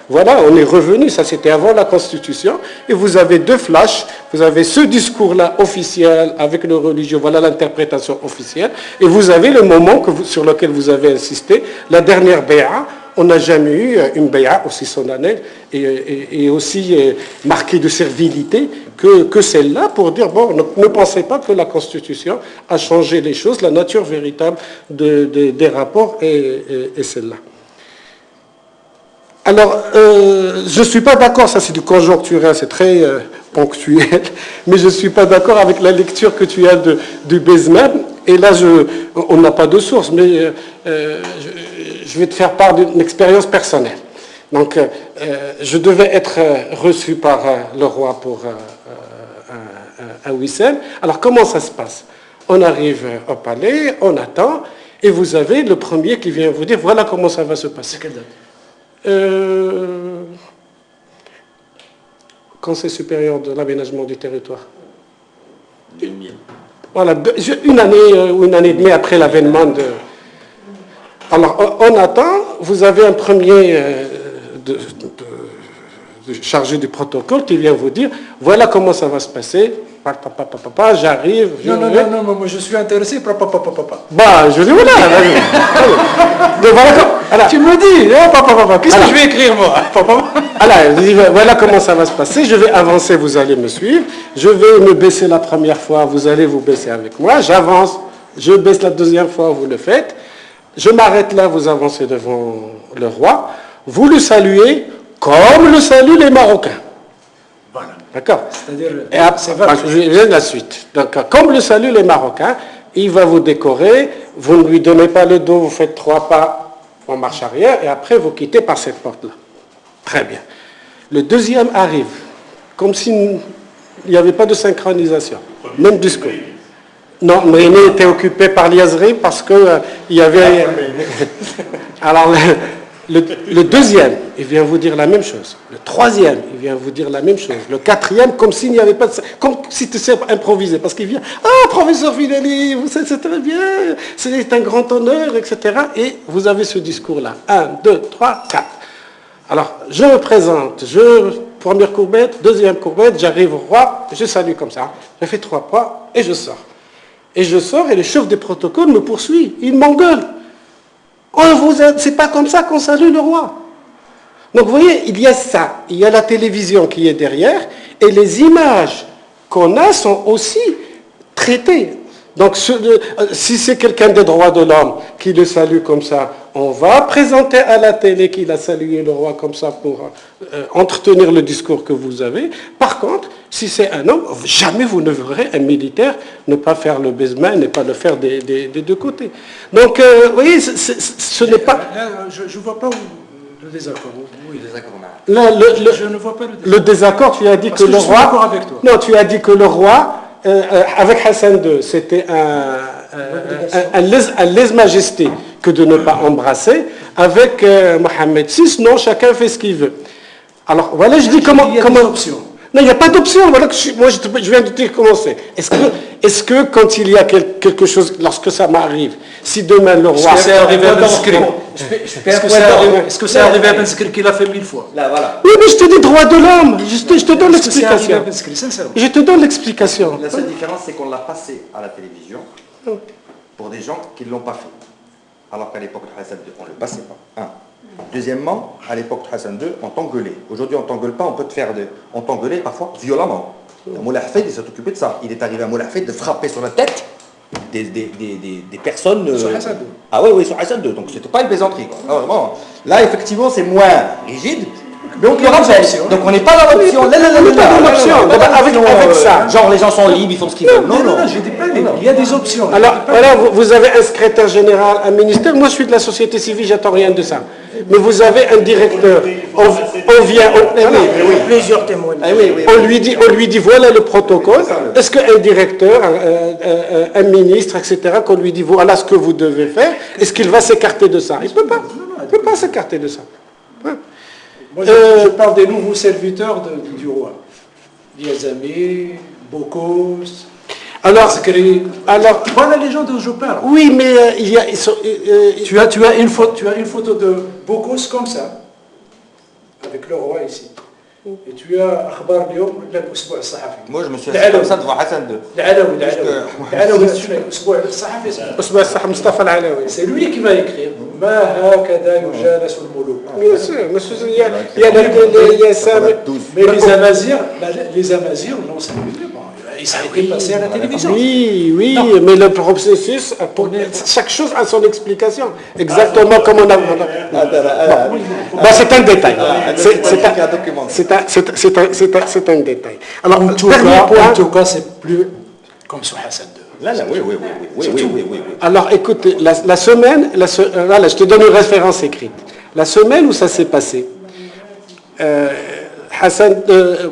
voilà, on est revenu, ça c'était avant la Constitution, et vous avez deux flashs, vous avez ce discours-là officiel avec le religieux, voilà l'interprétation officielle, et vous avez le moment sur lequel vous avez insisté, la dernière bé'a. On n'a jamais eu une bé'a aussi solennelle et aussi marquée de servilité que celle-là pour dire, bon, ne pensez pas que la Constitution a changé les choses, la nature véritable des rapports est celle-là. Alors, je ne suis pas d'accord, ça c'est du conjoncturel, c'est très ponctuel, mais je ne suis pas d'accord avec la lecture que tu as du Bezman. Et là, on n'a pas de source, mais je vais te faire part d'une expérience personnelle. Donc, je devais être reçu par le roi pour un Wissem. Alors, comment ça se passe? On arrive au palais, on attend, et vous avez le premier qui vient vous dire, voilà comment ça va se passer. Quelle date? Conseil supérieur de l'aménagement du territoire. 2000. Voilà, une année ou une année et demie après l'avènement de... Alors, on attend, vous avez un premier chargé du protocole qui vient vous dire, voilà comment ça va se passer, j'arrive... Non, moi je suis intéressé, Bah, je dis, voilà. Tu me dis, qu'est-ce que je vais écrire moi? Alors, je dis, voilà comment ça va se passer, je vais avancer, vous allez me suivre, je vais me baisser la première fois, vous allez vous baisser avec moi, j'avance, je baisse la deuxième fois, vous le faites, je m'arrête là, vous avancez devant le roi, vous le saluez comme le saluent les Marocains. Voilà. D'accord. C'est-à-dire, je viens de la suite. Donc, comme le saluent les Marocains, il va vous décorer, vous ne lui donnez pas le dos, vous faites 3 pas en marche arrière, et après vous quittez par cette porte-là. Très bien. Le deuxième arrive, comme s'il n'y avait pas de synchronisation, même discours. Non, mais il était occupé par l'Yazri parce que il y avait... Alors, le deuxième, il vient vous dire la même chose. Le troisième, il vient vous dire la même chose. Le quatrième, comme s'il n'y avait pas de... Comme si tu sais improviser. Parce qu'il vient, professeur Filali, vous savez, c'est très bien, c'est un grand honneur, etc. Et vous avez ce discours-là. 1, 2, 3, 4. Alors, je me présente, première courbette, deuxième courbette, j'arrive au roi, je salue comme ça. Je fais 3 pas et je sors. Et je sors et le chef des protocoles me poursuit. Il m'engueule. C'est pas comme ça qu'on salue le roi. Donc vous voyez, il y a ça. Il y a la télévision qui est derrière. Et les images qu'on a sont aussi traitées. Donc si c'est quelqu'un des droits de l'homme qui le salue comme ça, on va présenter à la télé qu'il a salué le roi comme ça pour entretenir le discours que vous avez. Par contre, si c'est un homme, jamais vous ne verrez un militaire ne pas faire le baise-main, ne pas le faire des deux côtés. Donc, vous voyez, ce n'est pas... Je ne vois pas le désaccord. Oui, le désaccord. Je ne vois pas le désaccord. Le désaccord, tu as dit que le roi... Je suis d'accord avec toi. Non, tu as dit que le roi, avec Hassan II, c'était un lèse-majesté que de ne pas embrasser. Avec Mohamed VI, non, chacun fait ce qu'il veut. Alors, voilà, je dis comment... Il y a des options. Non, il n'y a pas d'option. Voilà moi, je viens de te dire comment c'est. Est-ce que quand il y a quelque chose, lorsque ça m'arrive, si demain le roi... Est-ce que c'est arrivé à Benskri? Est-ce que c'est arrivé à Benskri qu'il a fait 1000 fois? Là, voilà. Oui, mais je te dis droit de l'homme. Je te donne l'explication. Je te donne l'explication. La seule différence, c'est qu'on l'a passé à la télévision pour des gens qui ne l'ont pas fait. Alors qu'à l'époque de Hassan II, on ne le passait pas. 1. Deuxièmement, à l'époque de Hassan II, on t'engueulait. Aujourd'hui, on ne t'engueule pas, on peut te faire on t'engueulait parfois violemment. Moulay Hafid, il s'est occupé de ça. Il est arrivé à Moulay Hafid de frapper sur la tête des personnes... Sur Hassan II. Ah oui, sur Hassan II. Donc, c'était pas une plaisanterie. Alors, vraiment, là, effectivement, c'est moins rigide. Mais on peut rappelle. Donc, on n'est pas dans l'option. On n'est pas dans l'option. Avec ça. Genre, les gens sont libres, ils font ce qu'ils veulent. Non, je dis pas il y a des options. Alors, voilà, vous avez un secrétaire général, un ministère. Moi, je suis de la société civile, j'attends rien de ça. Mais vous avez un directeur. On vient... Plusieurs témoins. On lui dit, voilà le protocole. Est-ce qu'un directeur, un ministre, etc., qu'on lui dit, voilà ce que vous devez faire, est-ce qu'il va s'écarter de ça? Il ne peut pas. Il ne peut pas s'écarter de ça. Moi, je parle des nouveaux serviteurs du roi. Diazami, Bokos, alors, voilà les gens dont je parle. Oui, mais il y a... Tu as une photo de Bokos comme ça, avec le roi ici. Et tu as Akhbar Lyoum, l'Usboua al-Sahafi. Moi, je me suis assis comme ça devant Hassan II. L'Alawi, l'Usboua al-Sahafi. L'Usboua al-Sahafi, Mustafa al-Alawi. C'est lui qui va écrire. Ma hakada yujalasu al-muluk. Bien sûr, il y a ça. Mais les Amazirs l'ont salué. Il s'est passé à la télévision. Oui, non. Mais le processus, chaque chose a son explication. Exactement comme on a... c'est un détail. C'est un détail. Alors, en tout cas, c'est plus comme sur Hassan II. Oui. Alors, écoute, la semaine, voilà, je te donne une référence écrite. La semaine où ça s'est passé,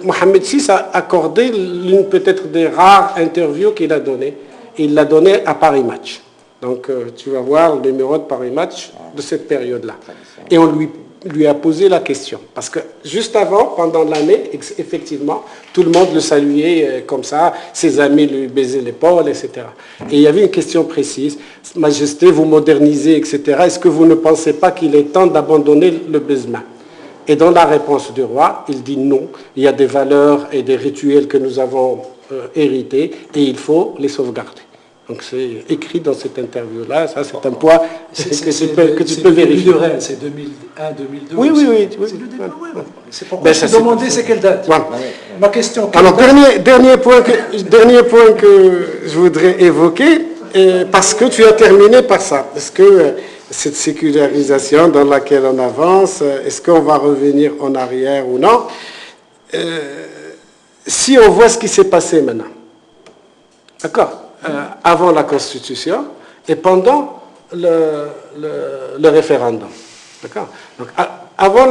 Mohamed VI a accordé l'une peut-être des rares interviews qu'il a données. Il l'a donnée à Paris Match. Donc tu vas voir le numéro de Paris Match de cette période-là. Et on lui lui a posé la question. Parce que juste avant, pendant l'année, effectivement, tout le monde le saluait comme ça, ses amis lui baisaient l'épaule, etc. Et il y avait une question précise, Majesté, vous modernisez, etc. Est-ce que vous ne pensez pas qu'il est temps d'abandonner le baisement? Et dans la réponse du roi, il dit non, il y a des valeurs et des rituels que nous avons hérités et il faut les sauvegarder. Donc c'est écrit dans cette interview-là, ça c'est un point que tu peux vérifier. C'est 2001, 2002. Oui. C'est le début, oui. C'est pourquoi je me demandais c'est quelle date. Voilà. Ma question. Alors dernier point que je voudrais évoquer, parce que tu as terminé par ça. Est-ce que cette sécularisation dans laquelle on avance, est-ce qu'on va revenir en arrière ou non? Si on voit ce qui s'est passé maintenant, d'accord, avant la Constitution et pendant le référendum, d'accord. Donc avant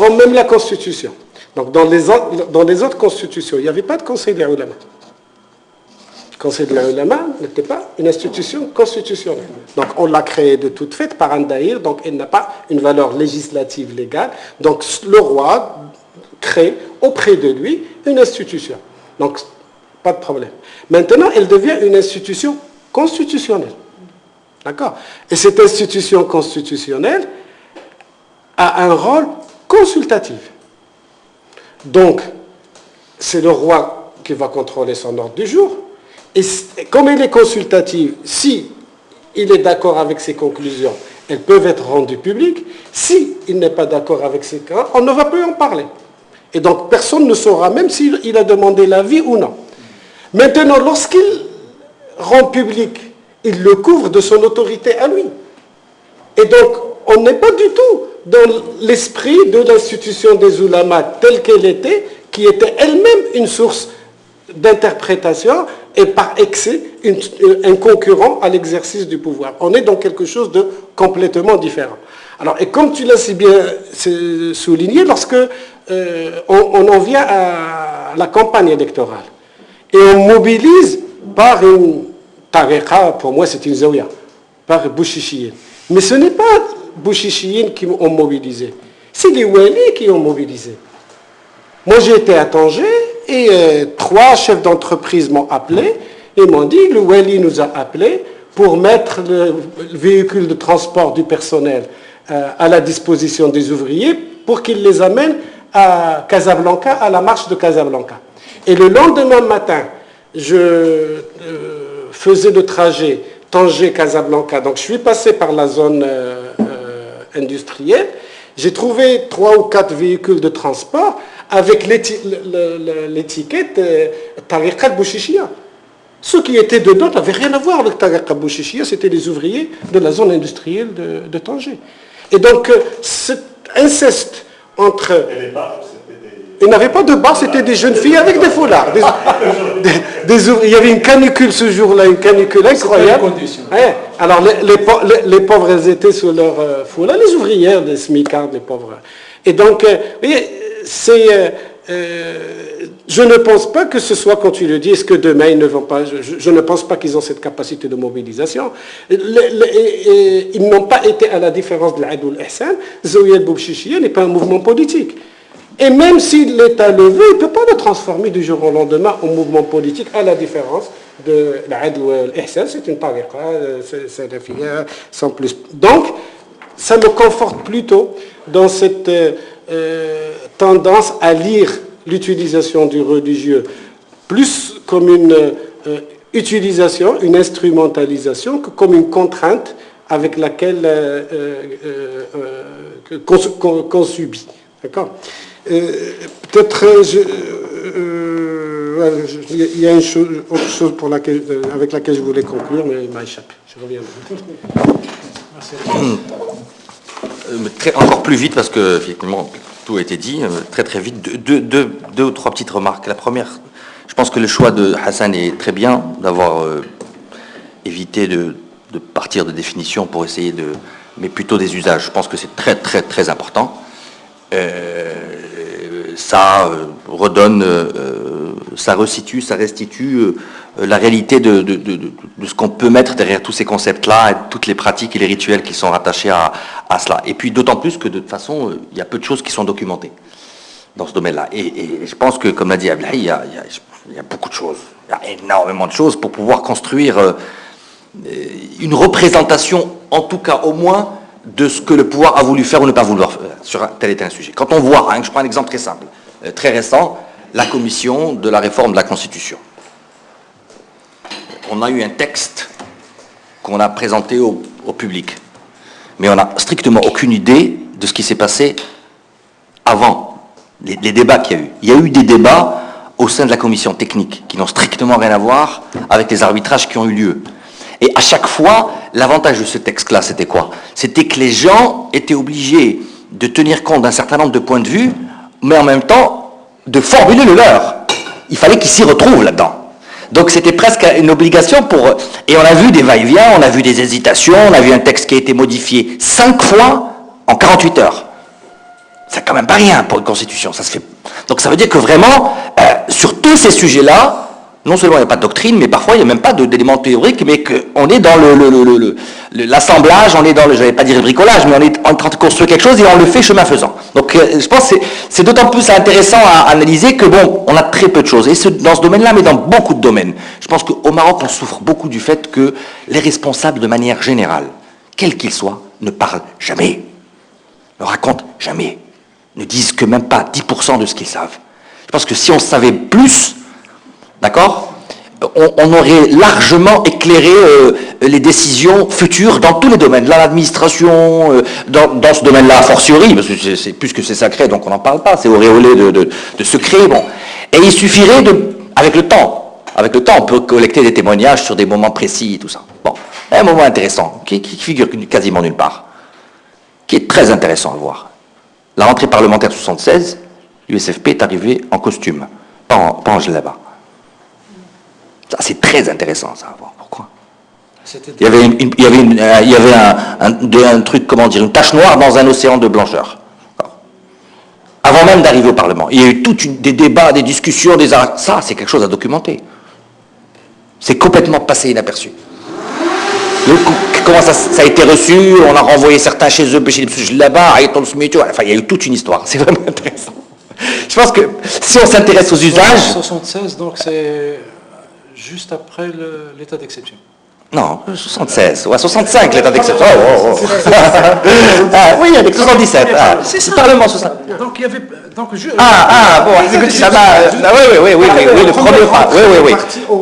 même la Constitution. Donc dans les autres constitutions, il n'y avait pas de Conseil des ulama. Le Conseil des ulama n'était pas une institution constitutionnelle. Donc on l'a créé de toute faite par un daïr, donc elle n'a pas une valeur législative légale. Donc le roi crée auprès de lui une institution. Donc pas de problème. Maintenant, elle devient une institution constitutionnelle. D'accord? Et cette institution constitutionnelle a un rôle consultatif. Donc, c'est le roi qui va contrôler son ordre du jour. Et comme elle est consultative, si il est d'accord avec ses conclusions, elles peuvent être rendues publiques. Si il n'est pas d'accord avec ces cas, on ne va plus en parler. Et donc, personne ne saura, même s'il a demandé l'avis ou non. Maintenant, lorsqu'il rend public, il le couvre de son autorité à lui. Et donc, on n'est pas du tout dans l'esprit de l'institution des oulémas telle qu'elle était, qui était elle-même une source d'interprétation et par excès un concurrent à l'exercice du pouvoir. On est dans quelque chose de complètement différent. Alors, et comme tu l'as si bien souligné, lorsque on en vient à la campagne électorale, et on mobilise par une tariqa, pour moi c'est une zaouia, par Bouchichiyin. Mais ce n'est pas Bouchichiyin qui ont mobilisé, c'est les Wali qui ont mobilisé. Moi j'ai été à Tanger et 3 chefs d'entreprise m'ont appelé et m'ont dit le Wali nous a appelés pour mettre le véhicule de transport du personnel à la disposition des ouvriers pour qu'ils les amènent à Casablanca, à la marche de Casablanca. Et le lendemain matin, je faisais le trajet Tanger-Casablanca. Donc je suis passé par la zone industrielle. J'ai trouvé 3 ou 4 véhicules de transport avec l'étiquette Tariqa al-Bouchichia. Ceux qui étaient dedans n'avaient rien à voir avec Tariqa al-Bouchichia, c'était les ouvriers de la zone industrielle de Tanger. Et donc cet inceste entre... Il n'y avait pas de bar, c'était des jeunes filles avec des foulards. Il y avait une canicule ce jour-là, une canicule incroyable. Ouais. Alors les pauvres, elles étaient sous leur foulard, les ouvrières, les smicards, les pauvres. Et donc, je ne pense pas que ce soit, quand tu le dis, est-ce que demain ils ne vont pas... Je ne pense pas qu'ils ont cette capacité de mobilisation. Ils n'ont pas été, à la différence de l'Aïd al-Ihsan, Zaouia al-Bouchichia n'est pas un mouvement politique. Et même si l'État le veut, il ne peut pas le transformer du jour au lendemain en mouvement politique, à la différence de l'Aïd al-Ihsan, c'est une tariqa, c'est la filière, sans plus. Donc, ça me conforte plutôt dans cette tendance à lire l'utilisation du religieux plus comme une utilisation, une instrumentalisation, que comme une contrainte avec laquelle qu'on subit. D'accord ? Peut-être il y a autre chose avec laquelle je voulais conclure, mais il m'a échappé. Je reviens. Encore plus vite, parce que effectivement tout a été dit, très très vite. Deux ou trois petites remarques. La première, je pense que le choix de Hassan est très bien, d'avoir évité de partir de définitions pour essayer mais plutôt des usages. Je pense que c'est très très très important. Ça redonne ça restitue, ça restitue la réalité de ce qu'on peut mettre derrière tous ces concepts-là, et toutes les pratiques et les rituels qui sont rattachés à cela. Et puis d'autant plus que de toute façon, il y a peu de choses qui sont documentées dans ce domaine-là. Et je pense que, comme l'a dit Ablaï, il y a beaucoup de choses, il y a énormément de choses pour pouvoir construire une représentation, en tout cas au moins, de ce que le pouvoir a voulu faire ou ne pas vouloir faire sur tel et tel sujet. Quand on voit, je prends un exemple très simple, très récent, la commission de la réforme de la Constitution. On a eu un texte qu'on a présenté au public, mais on n'a strictement aucune idée de ce qui s'est passé avant, les débats qu'il y a eu. Il y a eu des débats au sein de la commission technique qui n'ont strictement rien à voir avec les arbitrages qui ont eu lieu. Et à chaque fois, l'avantage de ce texte-là, c'était quoi? C'était que les gens étaient obligés de tenir compte d'un certain nombre de points de vue, mais en même temps de formuler le leur. Il fallait qu'ils s'y retrouvent là-dedans. Donc c'était presque une obligation pour... Et on a vu des va-et-vient, on a vu des hésitations, on a vu un texte qui a été modifié 5 fois en 48 heures. C'est quand même pas rien pour une constitution. Ça se fait... Donc ça veut dire que vraiment, sur tous ces sujets-là, non seulement il n'y a pas de doctrine, mais parfois il n'y a même pas d'éléments théoriques, mais qu'on est dans l'assemblage, on est dans je vais pas dire le bricolage, mais on est en train de construire quelque chose et on le fait chemin faisant. Donc je pense que c'est d'autant plus intéressant à analyser que bon, on a très peu de choses. Et dans ce domaine-là, mais dans beaucoup de domaines. Je pense qu'au Maroc, on souffre beaucoup du fait que les responsables, de manière générale, quels qu'ils soient, ne parlent jamais, ne racontent jamais, ne disent que même pas 10% de ce qu'ils savent. Je pense que si on savait plus, d'accord, on aurait largement éclairé les décisions futures dans tous les domaines, dans l'administration, dans ce domaine-là, a fortiori, parce que c'est plus que c'est sacré, donc on n'en parle pas, c'est auréolé de secret, bon. Et il suffirait avec le temps, on peut collecter des témoignages sur des moments précis et tout ça. Bon, un moment intéressant, qui figure quasiment nulle part, qui est très intéressant à voir. La rentrée parlementaire 76, l'USFP est arrivé en costume, pas en djellaba. Ça, c'est très intéressant, ça, à voir. Pourquoi? Il y avait un truc, comment dire, une tache noire dans un océan de blancheur. Avant même d'arriver au Parlement. Il y a eu des débats, des discussions, ça, c'est quelque chose à documenter. C'est complètement passé inaperçu. Comment ça a été reçu, on a renvoyé certains chez eux, là-bas, enfin, il y a eu toute une histoire. C'est vraiment intéressant. Je pense que si on s'intéresse aux usages... 76, donc c'est... juste après l'état d'exception. Non, 76, ouais, 65 l'état d'exception. Oui, avec 77. C'est le Parlement 65. Donc il y avait... Donc, bon, écoute, ça va... Oui, le premier pas. Oui.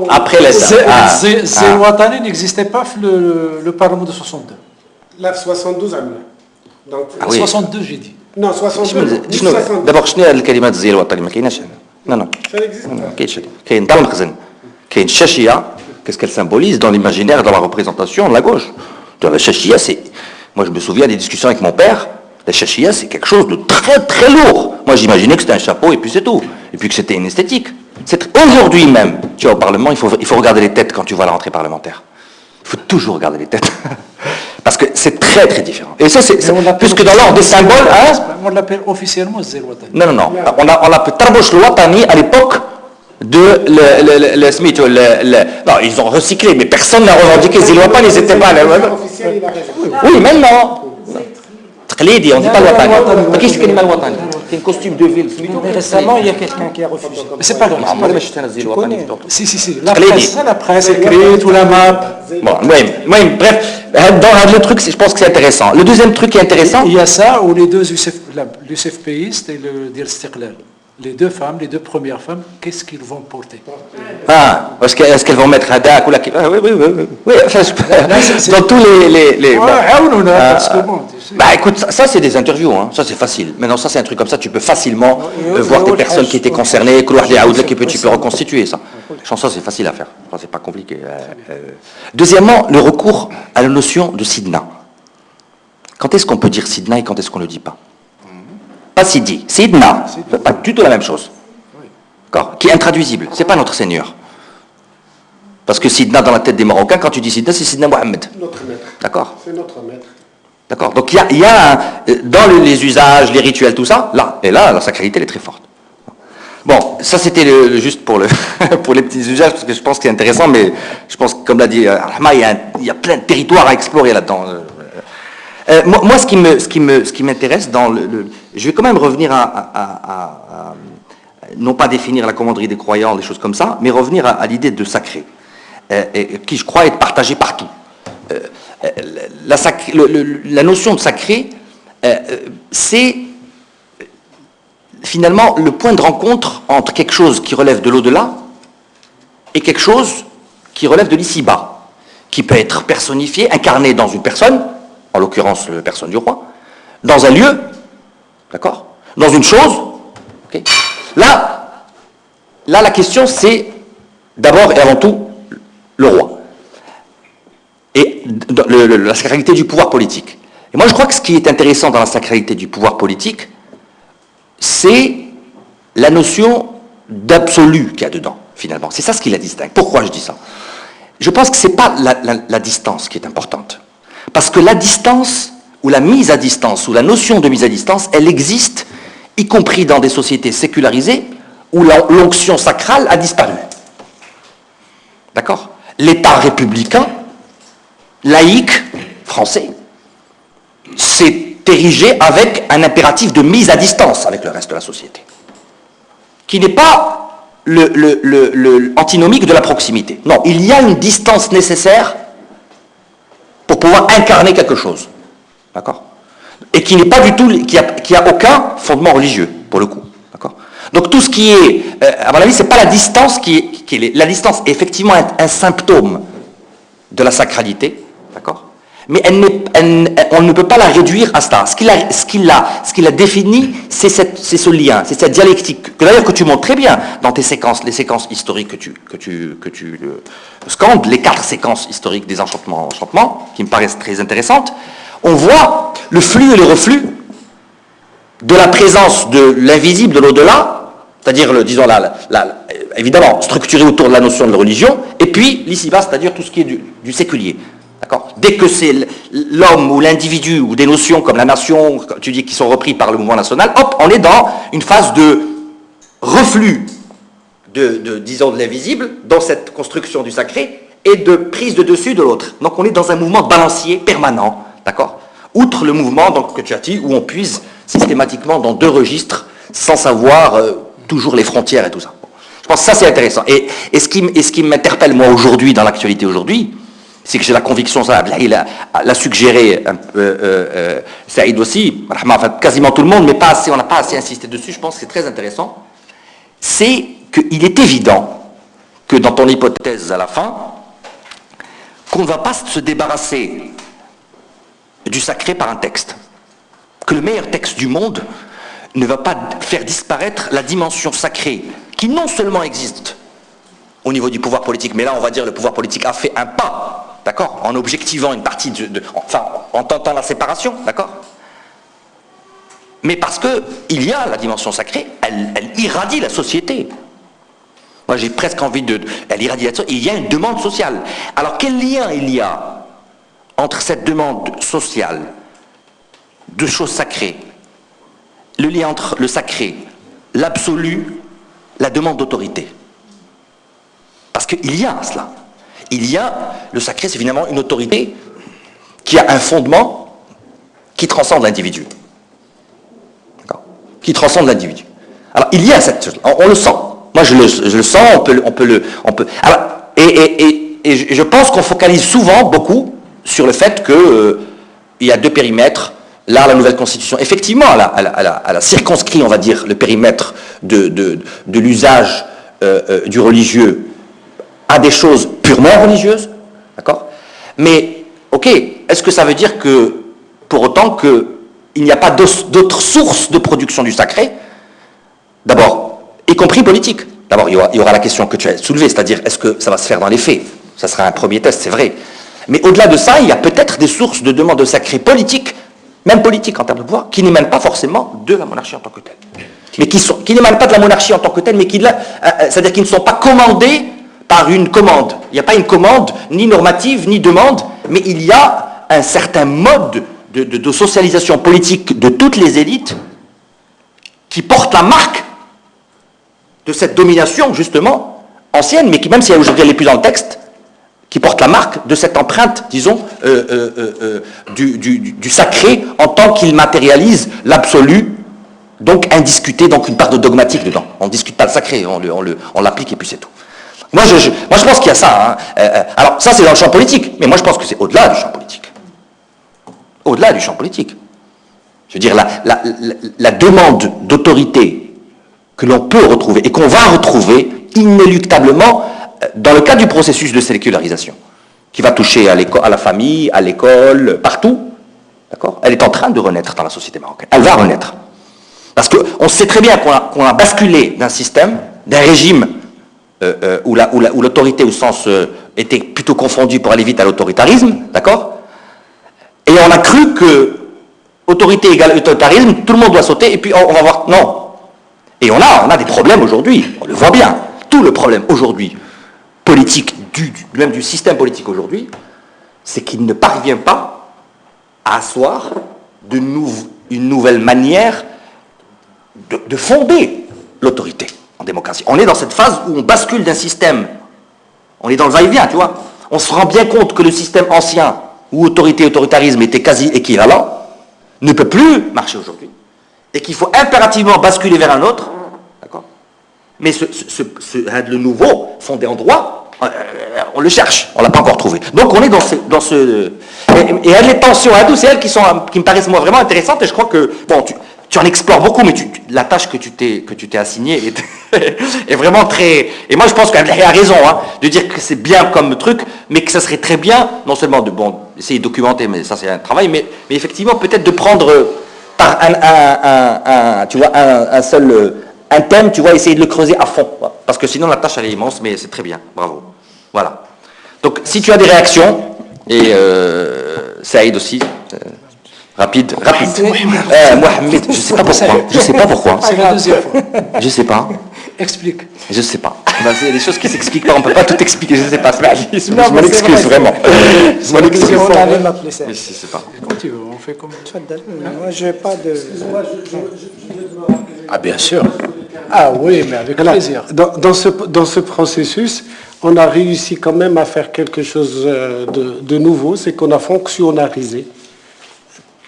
Après l'état. Zé Ouattani n'existait pas le Parlement de 62. La 72, donc 62, j'ai dit. Non, 62. D'abord, شنو الكلمات زي الوطني ما كايناش هنا. Non. ما كاينش. كاين دار المخزن. كاين الشاشيه. Qu'est-ce qu'elle symbolise dans l'imaginaire, dans la représentation de la gauche? La chachia, c'est... Moi, je me souviens des discussions avec mon père. La chachia, c'est quelque chose de très, très lourd. Moi, j'imaginais que c'était un chapeau et puis c'est tout. Et puis que c'était une esthétique. Aujourd'hui même, tu vois, au Parlement, il faut regarder les têtes quand tu vois la rentrée parlementaire. Il faut toujours regarder les têtes. Parce que c'est très, très différent. Et ça, puisque dans l'ordre des symboles... On l'appelle officiellement Zé Ouattani. Non. On l'appelle Tarbosh Ouattani à l'époque... le Smith, non, ils ont recyclé, mais personne n'a revendiqué Zé Ouattani, ils n'étaient pas là. Oui, maintenant. Taqlidi, on ne dit pas Ouattani. Qu'est-ce qu'il y a de Ouattani? C'est un costume de ville. Mais récemment, il y a quelqu'un qui a refusé. Mais c'est pas grave. Si. La presse écrite ou la map. Bon, oui, bref, dans le truc, je pense que c'est intéressant. Le deuxième truc qui est intéressant... Il y a ça, où les deux l'USFPiste et le Dir Istiqlal. Les deux femmes, les deux premières femmes, qu'est-ce qu'ils vont porter? Est-ce qu'elles vont mettre Hadak ou la... Oui, dans tous les... Écoute, ça c'est des interviews, hein. Ça c'est facile. Maintenant, ça c'est un truc comme ça, tu peux facilement voir des personnes qui étaient concernées, tu peux reconstituer ça. Ça c'est facile à faire, ça c'est pas compliqué. Deuxièmement, le recours à la notion de Sidna. Quand est-ce qu'on peut dire Sidna et quand est-ce qu'on ne le dit pas? Pas Sidi, Sidna, pas du tout la même chose. D'accord, qui est intraduisible, c'est pas notre Seigneur. Parce que Sidna, dans la tête des Marocains, quand tu dis Sidna, c'est Sidna Mohamed. Notre maître. D'accord. C'est notre maître. D'accord, donc il y a dans les usages, les rituels, tout ça, là, la sacralité, elle est très forte. Bon, ça c'était juste pour, pour les petits usages, parce que je pense que c'est intéressant, mais je pense que, comme l'a dit Rahma, il y a plein de territoires à explorer là-dedans. Moi, ce qui m'intéresse je vais quand même revenir à non pas définir la commanderie des croyants, des choses comme ça, mais revenir à l'idée de sacré, qui je crois est partagée partout. La notion de sacré, c'est finalement le point de rencontre entre quelque chose qui relève de l'au-delà et quelque chose qui relève de l'ici-bas, qui peut être personnifié, incarné dans une personne, en l'occurrence la personne du roi, dans un lieu, d'accord, dans une chose. Okay. Là, la question c'est d'abord et avant tout le roi et la sacralité du pouvoir politique. Et moi je crois que ce qui est intéressant dans la sacralité du pouvoir politique, c'est la notion d'absolu qu'il y a dedans, finalement. C'est ça ce qui la distingue. Pourquoi je dis ça? Je pense que ce n'est pas la distance qui est importante. Parce que la distance, ou la mise à distance, ou la notion de mise à distance, elle existe, y compris dans des sociétés sécularisées, où l'onction sacrale a disparu. D'accord? L'État républicain, laïque, français, c'est érigé avec un impératif de mise à distance avec le reste de la société, qui n'est pas antinomique de la proximité. Non, il y a une distance nécessaire pour pouvoir incarner quelque chose, d'accord, et qui n'est pas du tout, qui a aucun fondement religieux pour le coup, d'accord. Donc tout ce qui est, à mon avis, c'est pas la distance la distance est effectivement un symptôme de la sacralité, d'accord. Mais on ne peut pas la réduire à ça. Ce qui la définit, c'est ce lien, c'est cette dialectique, que d'ailleurs que tu montres très bien dans tes séquences, les séquences historiques que tu scandes, les 4 séquences historiques des enchantements, qui me paraissent très intéressantes. On voit le flux et le reflux de la présence de l'invisible, de l'au-delà, c'est-à-dire, disons, évidemment, structuré autour de la notion de religion, et puis l'ici-bas, c'est-à-dire tout ce qui est du séculier. Dès que c'est l'homme ou l'individu ou des notions comme la nation, tu dis, qui sont repris par le mouvement national, hop, on est dans une phase de reflux disons, de l'invisible dans cette construction du sacré et de prise de dessus de l'autre. Donc on est dans un mouvement balancier permanent, d'accord. Outre le mouvement donc, que tu as dit, où on puise systématiquement dans 2 registres sans savoir toujours les frontières et tout ça. Je pense que ça c'est intéressant. Et ce qui m'interpelle moi aujourd'hui, dans l'actualité aujourd'hui, c'est que j'ai la conviction, ça l'a suggéré Saïd aussi, enfin, quasiment tout le monde, mais pas assez, on n'a pas assez insisté dessus, je pense que c'est très intéressant, c'est qu'il est évident que dans ton hypothèse à la fin, qu'on ne va pas se débarrasser du sacré par un texte. Que le meilleur texte du monde ne va pas faire disparaître la dimension sacrée, qui non seulement existe au niveau du pouvoir politique, mais là on va dire le pouvoir politique a fait un pas, d'accord, en objectivant une partie enfin, en tentant la séparation, d'accord, mais parce qu'il y a la dimension sacrée, elle irradie la société. Moi j'ai presque envie elle irradie la société, il y a une demande sociale. Alors quel lien il y a entre cette demande sociale de choses sacrées, le lien entre le sacré, l'absolu, la demande d'autorité? Parce qu'il y a cela. Il y a, le sacré, c'est finalement une autorité qui a un fondement qui transcende l'individu. D'accord ? Qui transcende l'individu. Alors, il y a cette chose, on le sent. Moi, je le sens, on peut. Alors, et je pense qu'on focalise souvent beaucoup sur le fait qu'il y a 2 périmètres. Là, la nouvelle constitution, effectivement, elle a circonscrit, on va dire, le périmètre de l'usage du religieux à des choses purement religieuses, d'accord? Mais, ok, est-ce que ça veut dire que, pour autant qu'il n'y a pas d'autres sources de production du sacré? D'abord, y compris politique. D'abord, il y aura la question que tu as soulevée, c'est-à-dire, est-ce que ça va se faire dans les faits? Ça sera un premier test, c'est vrai. Mais au-delà de ça, il y a peut-être des sources de demande de sacré politique, même politique en termes de pouvoir, qui n'émanent pas forcément de la monarchie en tant que telle. Mais qui n'émanent pas de la monarchie en tant que telle, mais c'est-à-dire qu'ils ne sont pas commandés par une commande. Il n'y a pas une commande, ni normative, ni demande, mais il y a un certain mode de socialisation politique de toutes les élites qui porte la marque de cette domination, justement, ancienne, mais qui, même si aujourd'hui elle n'est plus dans le texte, qui porte la marque de cette empreinte, disons, du sacré en tant qu'il matérialise l'absolu, donc indiscuté, donc une part de dogmatique dedans. On ne discute pas le sacré, on l'applique et puis c'est tout. Moi, je pense qu'il y a ça. Hein. Alors, ça, c'est dans le champ politique, mais moi, je pense que c'est au-delà du champ politique. Au-delà du champ politique. Je veux dire, la demande d'autorité que l'on peut retrouver et qu'on va retrouver inéluctablement dans le cadre du processus de sécularisation, qui va toucher à la famille, à l'école, partout, d'accord ? Elle est en train de renaître dans la société marocaine. Elle va renaître. Parce qu'on sait très bien qu'on a basculé d'un système, d'un régime où l'autorité au sens était plutôt confondue pour aller vite à l'autoritarisme, d'accord ? Et on a cru que autorité égale autoritarisme, tout le monde doit sauter, et puis on va voir, non. Et on a des problèmes aujourd'hui, on le voit bien. Tout le problème aujourd'hui, politique, même du système politique aujourd'hui, c'est qu'il ne parvient pas à asseoir une nouvelle manière de fonder l'autorité en démocratie. On est dans cette phase où on bascule d'un système, on est dans le va-et-vient, tu vois. On se rend bien compte que le système ancien, où autorité et autoritarisme étaient quasi équivalents, ne peut plus marcher aujourd'hui. Et qu'il faut impérativement basculer vers un autre, d'accord ? Mais le nouveau, fondé en droit, on le cherche, on ne l'a pas encore trouvé. Donc on est dans ce et les tensions hindoues, c'est elles qui me paraissent moi vraiment intéressantes, et je crois que, bon, tu en explores beaucoup, mais la tâche que tu t'es assignée est vraiment très... Et moi, je pense qu'elle a raison, hein, de dire que c'est bien comme truc, mais que ça serait très bien, non seulement essayer de documenter, mais ça c'est un travail, mais effectivement, peut-être de prendre par un thème, tu vois, essayer de le creuser à fond. Parce que sinon, la tâche, elle est immense, mais c'est très bien. Bravo. Voilà. Donc, si tu as des réactions, et Saïd aussi... Rapide. Mohamed, je sais pas pourquoi. C'est la deuxième fois. Je sais pas. Explique. Je sais pas. Il y a des choses qui s'expliquent pas, on peut pas tout expliquer, je sais pas. Je m'en excuse vraiment. Je m'en excuse. Mais je sais pas. Quand tu veux, on fait comme tu veux. Moi, je n'ai pas de... Ah, bien sûr. Ah oui, mais avec plaisir. Dans ce processus, on a réussi quand même à faire quelque chose de nouveau, c'est qu'on a fonctionnalisé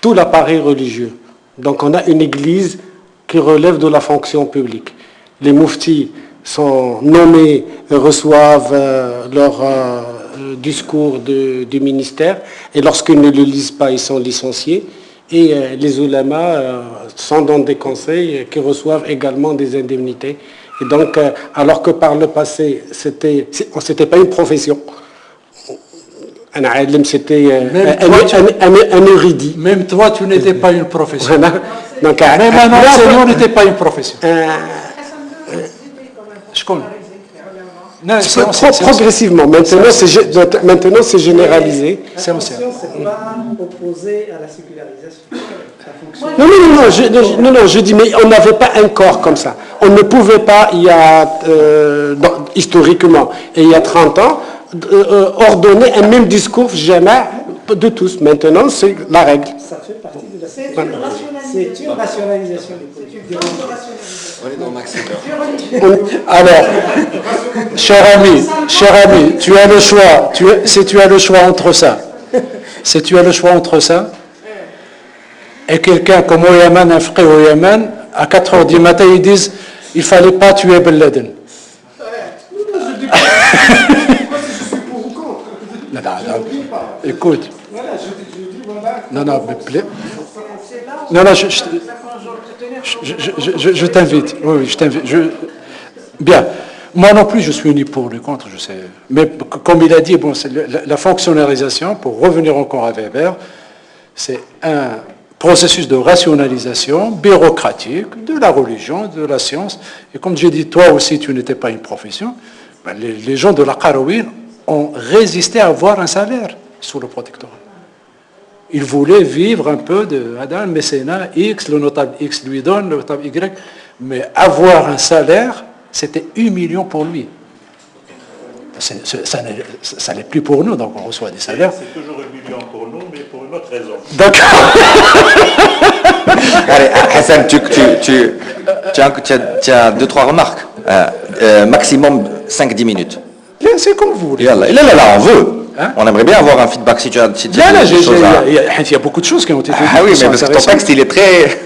tout l'appareil religieux. Donc on a une église qui relève de la fonction publique. Les mouftis sont nommés, reçoivent leur discours du ministère, et lorsqu'ils ne le lisent pas, ils sont licenciés. Et les oulémas sont dans des conseils qui reçoivent également des indemnités. Et donc, alors que par le passé, c'était pas une profession. Un alim, c'était un érudit. Même toi, tu n'étais pas une profession. Donc, même un enseignant n'était pas une profession. Je connais. Non, progressivement. Maintenant, c'est généralisé. C'est ancien. C'est pas opposé à la sécularisation. Non, je dis, mais on n'avait pas un corps comme ça. On ne pouvait pas, historiquement, et il y a 30 ans, ordonner un même discours jamais de tous. Maintenant, c'est la règle. Ça fait partie de la... C'est une rationalisation des politiques. On est dans Max. Alors, cher ami, tu as le choix. Si tu as le choix entre ça, et quelqu'un comme au Yémen, un frère au Yémen, à 4h du matin, ils disent il ne fallait pas tuer Ben Laden. Non, écoute. Non, je t'invite. Oui, je t'invite. Bien. Moi non plus, je suis ni pour ni contre, je sais. Mais comme il a dit, c'est la fonctionnalisation, pour revenir encore à Weber, c'est un processus de rationalisation bureaucratique de la religion, de la science. Et comme j'ai dit, toi aussi, tu n'étais pas une profession. Les gens de la Qarawiyyin ont résisté à avoir un salaire sous le protectorat. Ils voulaient vivre un peu d'un mécénat X, le notable X lui donne, le notable Y, mais avoir un salaire, c'était humiliant pour lui. Ça n'est plus pour nous, donc on reçoit des salaires. C'est toujours humiliant pour nous, mais pour une autre raison. D'accord. Allez, Hassan, tu as 2-3 remarques. Maximum 5-10 minutes. C'est comme vous voulez. Là, on veut. Hein? On aimerait bien avoir un feedback si tu as il y a beaucoup de choses qui ont été dites. Ah oui, mais parce que ton texte, il est très...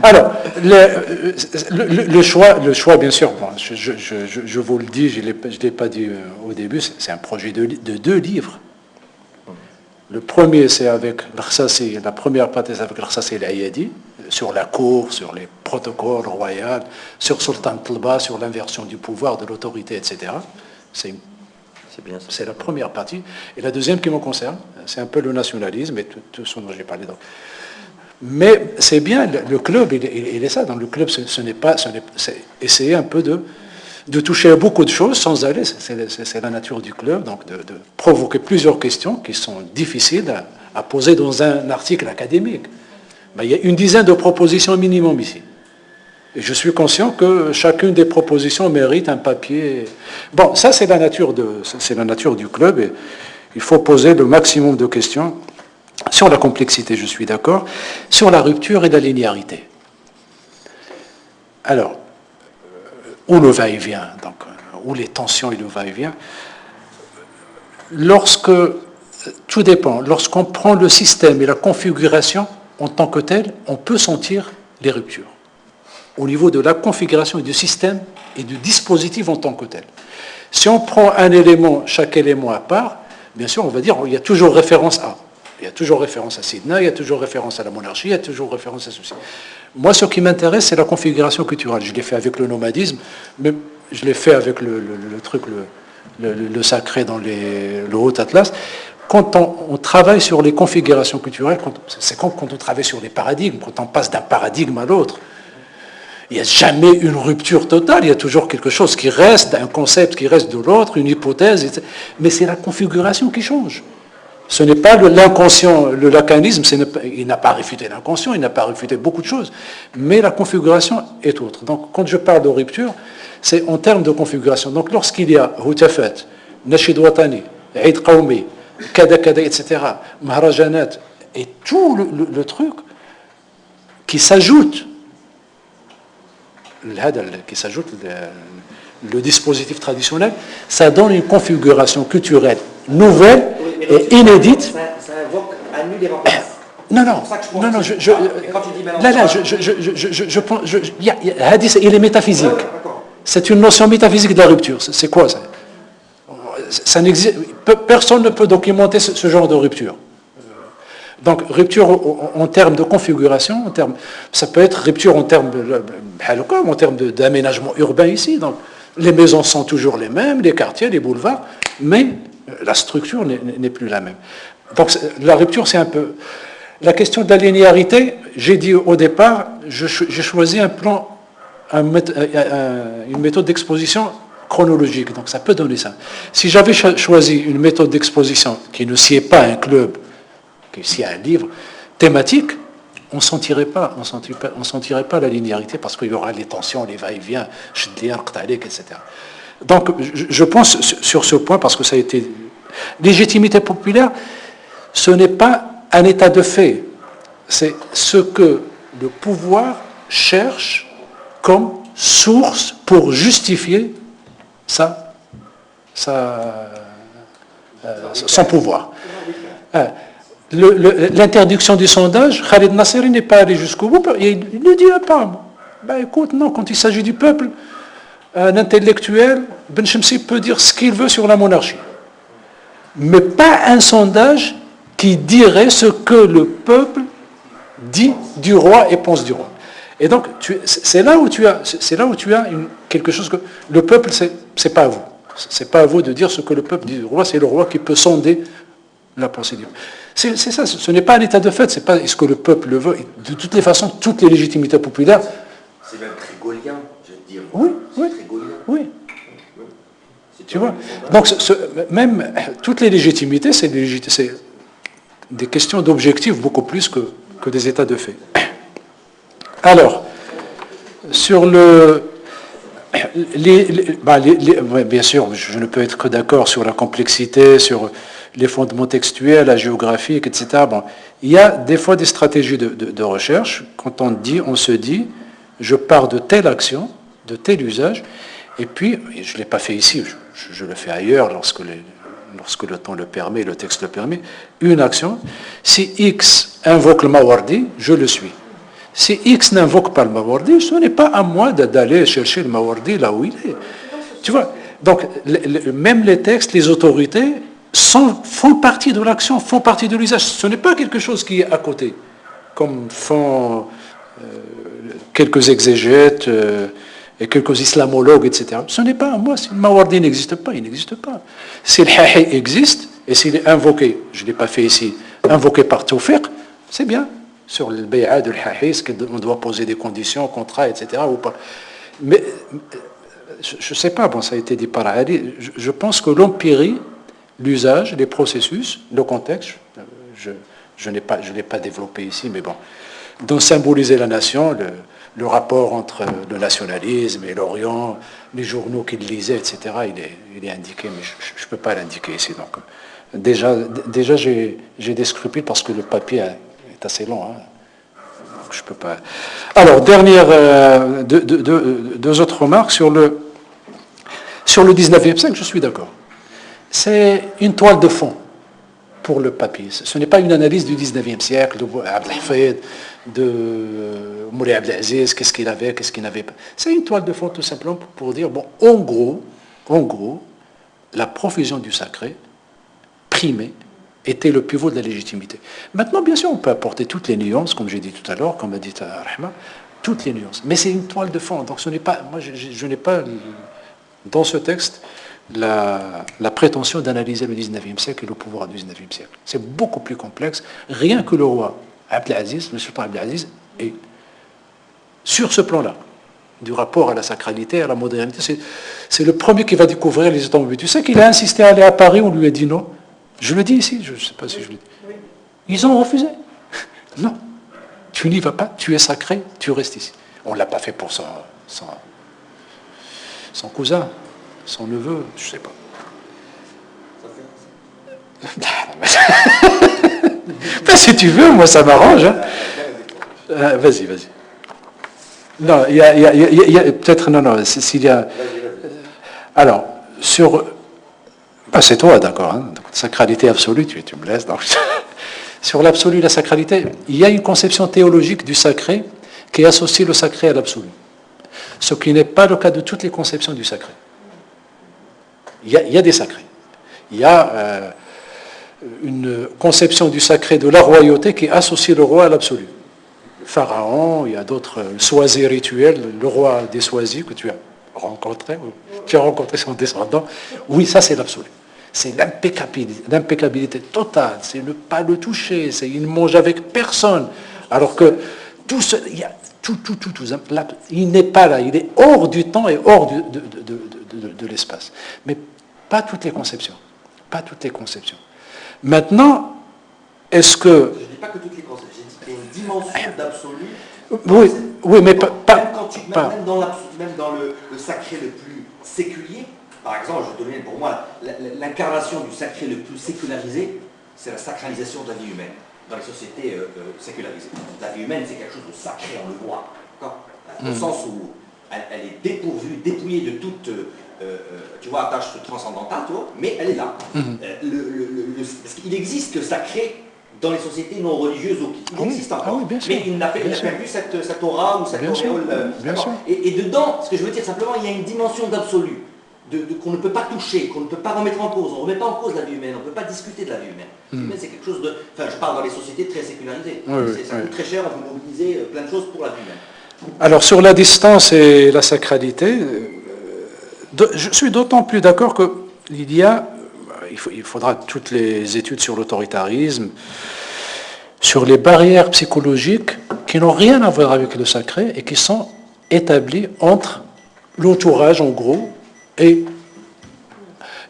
Alors, le choix, bien sûr, bon, je vous le dis, je ne l'ai pas dit au début, c'est un projet de 2 livres. Le premier, c'est avec l'Arsassi, la première partie, c'est avec l'Arsassi et l'Ayadi, sur la cour, sur les protocoles royaux, sur Sultan Talba, sur l'inversion du pouvoir, de l'autorité, etc. C'est la première partie. Et la deuxième qui me concerne, c'est un peu le nationalisme et tout ce dont j'ai parlé. Donc. Mais c'est bien, le club, il est ça. Dans le club, c'est essayer un peu de toucher à beaucoup de choses sans aller, c'est la nature du club, donc de provoquer plusieurs questions qui sont difficiles à poser dans un article académique. Mais il y a une dizaine de propositions minimum ici. Et je suis conscient que chacune des propositions mérite un papier. Bon, ça c'est la nature du club et il faut poser le maximum de questions sur la complexité, je suis d'accord, sur la rupture et la linéarité. Alors, où le va-et-vient, donc, où les tensions et le va-et-vient, tout dépend, lorsqu'on prend le système et la configuration en tant que tel, on peut sentir les ruptures au niveau de la configuration du système et du dispositif en tant que tel. Si on prend un élément, chaque élément à part, bien sûr, on va dire il y a toujours référence à. Il y a toujours référence à Sidna, il y a toujours référence à la monarchie, il y a toujours référence à ceci. Moi, ce qui m'intéresse, c'est la configuration culturelle. Je l'ai fait avec le nomadisme, mais je l'ai fait avec le sacré dans le Haut Atlas. Quand on travaille sur les configurations culturelles, c'est comme quand on travaille sur les paradigmes, quand on passe d'un paradigme à l'autre. Il n'y a jamais une rupture totale, il y a toujours quelque chose qui reste, un concept qui reste de l'autre, une hypothèse, etc. Mais c'est la configuration qui change. Ce n'est pas l'inconscient, le lacanisme, il n'a pas réfuté l'inconscient, il n'a pas réfuté beaucoup de choses, mais la configuration est autre. Donc quand je parle de rupture, c'est en termes de configuration. Donc lorsqu'il y a Houtafat, Nashid Watani, Eid Qawmi, Kada, etc., Maharajanat, et tout le truc qui s'ajoute, le dispositif traditionnel, ça donne une configuration culturelle nouvelle et inédite. Ça invoque un nul et remplace. Non, il est métaphysique. C'est une notion métaphysique de la rupture. C'est quoi ça? Ça n'existe. Personne ne peut documenter ce genre de rupture. Donc, rupture en termes de configuration, ça peut être rupture en termes d'aménagement urbain ici. Donc, les maisons sont toujours les mêmes, les quartiers, les boulevards, mais la structure n'est plus la même. Donc, la rupture, c'est un peu... La question de la linéarité, j'ai dit au départ, j'ai choisi une méthode d'exposition chronologique. Donc, ça peut donner ça. Si j'avais choisi une méthode d'exposition qui ne sied pas un club, s'il y a un livre thématique, on ne sentirait pas la linéarité parce qu'il y aura les tensions, les va-et-vient, etc. Donc, je pense sur ce point, parce que ça a été... Légitimité populaire, ce n'est pas un état de fait. C'est ce que le pouvoir cherche comme source pour justifier son pouvoir. L'interdiction du sondage, Khalid Nasseri n'est pas allé jusqu'au bout, il ne dit pas. Ben écoute, non, quand il s'agit du peuple, un intellectuel, Ben Chemsi peut dire ce qu'il veut sur la monarchie. Mais pas un sondage qui dirait ce que le peuple dit du roi et pense du roi. Et donc, c'est là où tu as quelque chose que... Le peuple, c'est pas à vous. C'est pas à vous de dire ce que le peuple dit du roi, c'est le roi qui peut sonder la procédure. C'est ça, ce n'est pas un état de fait, c'est pas est-ce que le peuple le veut. De toutes les façons, toutes les légitimités populaires... C'est même grégorien, je veux dire. Oui. Tu vois. Donc, même toutes les légitimités, c'est des questions d'objectifs beaucoup plus que des états de fait. Alors, sur bien sûr, je ne peux être que d'accord sur la complexité, sur les fondements textuels, la géographie, etc. Bon, il y a des fois des stratégies de recherche. Quand on se dit, je pars de telle action, de tel usage, et puis, et je ne l'ai pas fait ici, je le fais ailleurs lorsque le temps le permet, le texte le permet, une action, si X invoque le Mawardi, je le suis. Si X n'invoque pas le Mawardi, ce n'est pas à moi d'aller chercher le Mawardi là où il est. Tu vois, donc même les textes, les autorités font partie de l'action, font partie de l'usage. Ce n'est pas quelque chose qui est à côté, comme font quelques exégètes et quelques islamologues, etc. Ce n'est pas à moi. Si le Mawardi n'existe pas, il n'existe pas. Si le Hahi existe, et s'il est invoqué, je ne l'ai pas fait ici, invoqué par Tawfiq, c'est bien. Sur le bay'a de l'Hahi, est-ce qu'on doit poser des conditions, contrat, etc. ou pas. Mais je ne sais pas, bon, ça a été dit par Ali, je pense que l'empirie, l'usage, les processus, le contexte, je ne l'ai pas développé ici, mais bon, dont symboliser la nation, le rapport entre le nationalisme et l'Orient, les journaux qu'il lisait, etc., il est indiqué, mais je ne peux pas l'indiquer ici. Donc, déjà j'ai des scrupules parce que le papier est assez long. Hein. Donc, je peux pas. Alors, dernière, deux autres remarques sur le 19e siècle, je suis d'accord. C'est une toile de fond pour le papier. Ce n'est pas une analyse du 19e siècle, de Abdelhafid, de Moulay Abdelaziz, qu'est-ce qu'il avait, qu'est-ce qu'il n'avait pas. C'est une toile de fond tout simplement pour dire, bon, en gros, la profusion du sacré primée était le pivot de la légitimité. Maintenant, bien sûr, on peut apporter toutes les nuances, comme j'ai dit tout à l'heure, comme a dit Rahma, toutes les nuances. Mais c'est une toile de fond. Donc ce n'est pas, moi je n'ai pas dans ce texte la prétention d'analyser le 19e siècle et le pouvoir du 19e siècle. C'est beaucoup plus complexe. Rien que le roi Abdelaziz, le sultan Abdelaziz, est sur ce plan-là, du rapport à la sacralité, à la modernité. C'est le premier qui va découvrir les États-Unis. Tu sais qu'il a insisté à aller à Paris, on lui a dit non. Je le dis ici, je ne sais pas si je le dis. Ils ont refusé. Non, tu n'y vas pas, tu es sacré, tu restes ici. On ne l'a pas fait pour son cousin, son neveu, je ne sais pas. Ben, si tu veux, moi ça m'arrange. Hein. Vas-y. Non, il y a peut-être, non, s'il y a... Alors, sur... Ben, c'est toi, d'accord. Hein. Sacralité absolue, tu me laisses. Donc, sur l'absolu, la sacralité, il y a une conception théologique du sacré qui associe le sacré à l'absolu. Ce qui n'est pas le cas de toutes les conceptions du sacré. Il y a des sacrés. Il y a une conception du sacré de la royauté qui associe le roi à l'absolu. Le pharaon, il y a d'autres soisies rituels, le roi des soisies que tu as rencontré, tu as rencontré son descendant. Oui, ça c'est l'absolu. C'est l'impeccabilité totale, c'est ne pas le toucher, c'est il ne mange avec personne. Alors que tout ce, il y a tout, il n'est pas là, il est hors du temps et hors de l'espace. Mais pas toutes les conceptions. Pas toutes les conceptions. Maintenant, est-ce que... Je ne dis pas que toutes les conceptions, je dis qu'il y a une dimension Oui, d'absolu. mais pas... Même dans le sacré le plus séculier, par exemple, je vais donner pour moi l'incarnation du sacré le plus sécularisé, c'est la sacralisation de la vie humaine dans les sociétés sécularisées. La vie humaine, c'est quelque chose de sacré, on le voit, au sens où elle est dépourvue, dépouillée de toute, tu vois, attache transcendantale, tu vois, mais elle est là. Parce qu'il existe le sacré dans les sociétés non religieuses, il existe encore, mais il n'a perdu cette aura ou cette auréole. Et dedans, ce que je veux dire simplement, il y a une dimension d'absolu. Qu'on ne peut pas toucher, qu'on ne peut pas remettre en cause. On ne remet pas en cause la vie humaine, on ne peut pas discuter de la vie humaine. C'est quelque chose de... Enfin, je parle dans les sociétés très sécularisées. Ça coûte très cher, on peut mobiliser plein de choses pour la vie humaine. Alors, sur la distance et la sacralité, je suis d'autant plus d'accord qu'il y a... Il faudra toutes les études sur l'autoritarisme, sur les barrières psychologiques qui n'ont rien à voir avec le sacré et qui sont établies entre l'entourage, en gros, et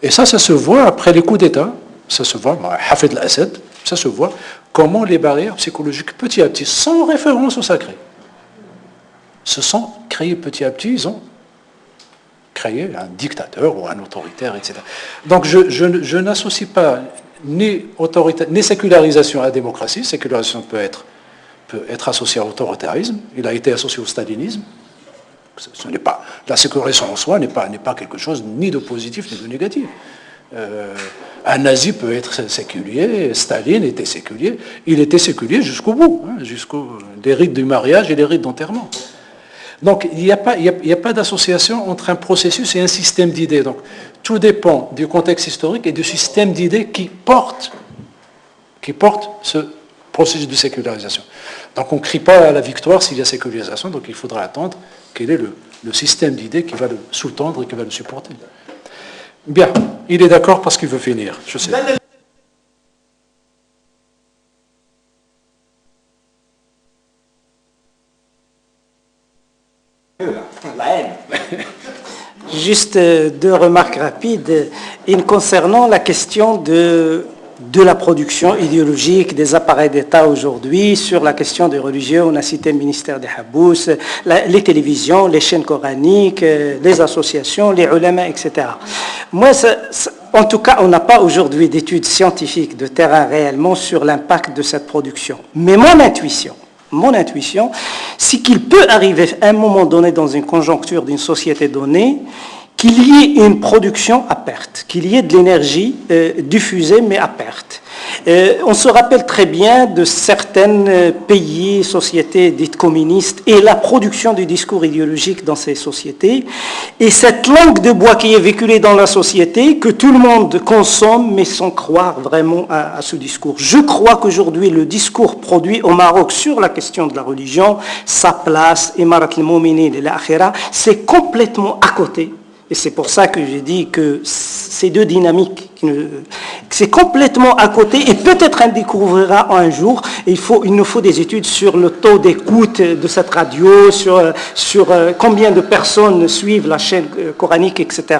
ça se voit après les coups d'État, ça se voit, Hafid al-Assad, ça se voit comment les barrières psychologiques, petit à petit, sans référence au sacré, se sont créées petit à petit, ils ont créé un dictateur ou un autoritaire, etc. Donc je n'associe pas ni sécularisation à démocratie. Sécularisation peut être associée à autoritarisme, il a été associé au stalinisme, Ce n'est pas, la sécularisation en soi n'est pas quelque chose ni de positif ni de négatif. Un nazi peut être séculier, Staline était séculier, il était séculier jusqu'au bout, jusqu'au des rites du mariage et des rites d'enterrement. Donc il n'y a pas d'association entre un processus et un système d'idées. Donc tout dépend du contexte historique et du système d'idées qui porte ce processus de sécularisation. Donc on ne crie pas à la victoire s'il y a sécularisation, donc il faudra attendre quel est le système d'idées qui va le sous-tendre et qui va le supporter. Bien, il est d'accord parce qu'il veut finir, je sais. Juste deux remarques rapides. Une concernant la question de la production idéologique des appareils d'État aujourd'hui, sur la question des religieux, on a cité le ministère des Habous, les télévisions, les chaînes coraniques, les associations, les ulama, etc. Moi, en tout cas, on n'a pas aujourd'hui d'études scientifiques de terrain réellement sur l'impact de cette production. Mais mon intuition, c'est qu'il peut arriver à un moment donné dans une conjoncture d'une société donnée qu'il y ait une production à perte, qu'il y ait de l'énergie diffusée mais à perte. On se rappelle très bien de certains pays, sociétés dites communistes et la production du discours idéologique dans ces sociétés et cette langue de bois qui est véhiculée dans la société que tout le monde consomme mais sans croire vraiment à ce discours. Je crois qu'aujourd'hui le discours produit au Maroc sur la question de la religion, sa place, Imarat al-Mouminin et l'Akhira, c'est complètement à côté. Et c'est pour ça que j'ai dit que ces deux dynamiques, c'est complètement à côté et peut-être on découvrira un jour. Il nous faut des études sur le taux d'écoute de cette radio, sur combien de personnes suivent la chaîne coranique, etc.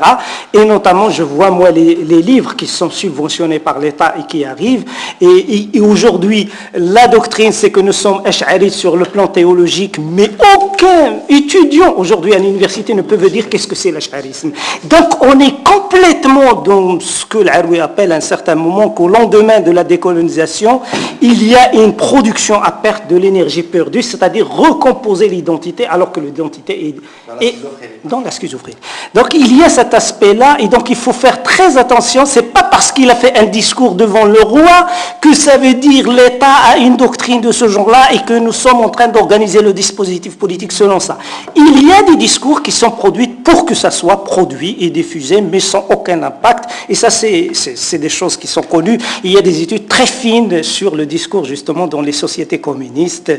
Et notamment, je vois moi les livres qui sont subventionnés par l'État et qui arrivent. Et aujourd'hui, la doctrine, c'est que nous sommes ash'arites sur le plan théologique, mais aucun étudiant aujourd'hui à l'université ne peut dire qu'est-ce que c'est l'ash'arisme. Donc on est complètement dans ce que l'Aroui appelle à un certain moment qu'au lendemain de la décolonisation, il y a une production à perte de l'énergie perdue, c'est-à-dire recomposer l'identité alors que l'identité est dans la schizophrénie. Donc il y a cet aspect-là et donc il faut faire très attention. C'est pas parce qu'il a fait un discours devant le roi que ça veut dire l'État a une doctrine de ce genre-là et que nous sommes en train d'organiser le dispositif politique selon ça. Il y a des discours qui sont produits pour que ça soit produit et diffusé mais sans aucun impact et ça c'est des choses qui sont connues. Il y a des études très fines sur le discours justement dans les sociétés communistes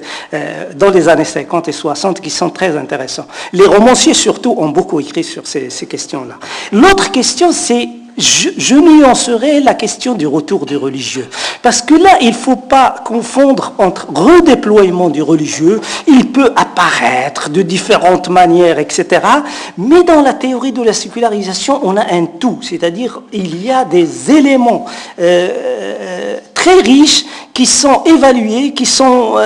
dans les années 50 et 60 qui sont très intéressants. Les romanciers surtout ont beaucoup écrit sur ces questions-là. L'autre question c'est je nuancerai la question du retour du religieux. Parce que là, il ne faut pas confondre entre redéploiement du religieux, il peut apparaître de différentes manières, etc. Mais dans la théorie de la sécularisation, on a un tout, c'est-à-dire il y a des éléments très riches qui sont évalués, qui sont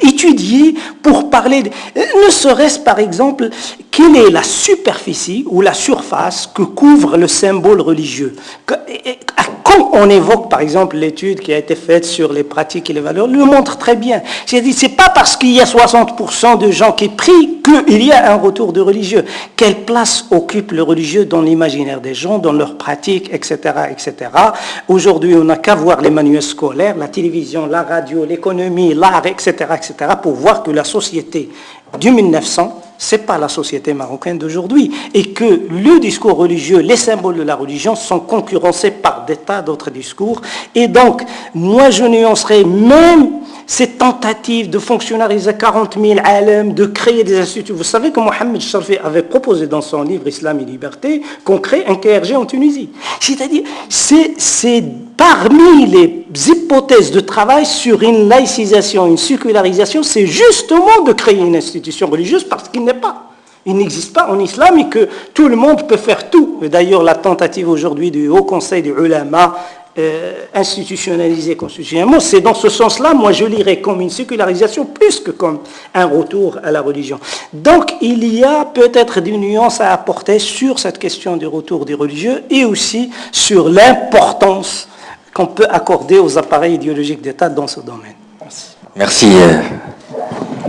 étudiés pour parler, ne serait-ce par exemple, quelle est la superficie ou la surface que couvre le symbole religieux. Quand on évoque par exemple l'étude qui a été faite sur les pratiques et les valeurs, le montre très bien. C'est-à-dire, c'est pas parce qu'il y a 60% de gens qui prient qu'il y a un retour de religieux. Quelle place occupe le religieux dans l'imaginaire des gens, dans leurs pratiques, etc., etc. Aujourd'hui, on n'a qu'à voir les manuels scolaires, la télévision, la radio, l'économie, l'art, etc., etc., pour voir que la société du 1900, c'est pas la société marocaine d'aujourd'hui, et que le discours religieux, les symboles de la religion sont concurrencés par des tas d'autres discours. Et donc, moi je nuancerais même ces tentatives de fonctionnariser 40 000 alams, de créer des instituts. Vous savez que Mohamed Charfi avait proposé dans son livre Islam et Liberté qu'on crée un KRG en Tunisie. C'est-à-dire, c'est parmi les hypothèses de travail sur une laïcisation, une sécularisation, c'est justement de créer une institution religieuse parce qu'il n'est pas. Il n'existe pas en islam et que tout le monde peut faire tout. D'ailleurs, la tentative aujourd'hui du Haut Conseil des ulama institutionnalisé constitutionnellement, c'est dans ce sens-là, moi je lirais comme une sécularisation plus que comme un retour à la religion. Donc il y a peut-être des nuances à apporter sur cette question du retour des religieux et aussi sur l'importance qu'on peut accorder aux appareils idéologiques d'État dans ce domaine. Merci.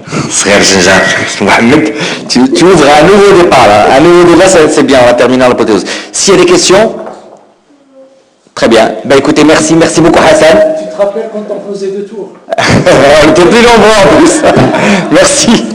Frère Ginjar, Mohamed, tu ouvres un nouveau départ là. Un nouveau débat, c'est bien, on va terminer en l'apothéose. S'il y a des questions, très bien. Ben écoutez, merci beaucoup Hassan. Tu te rappelles quand on faisait 2 tours? On était plus nombreux en plus. Merci.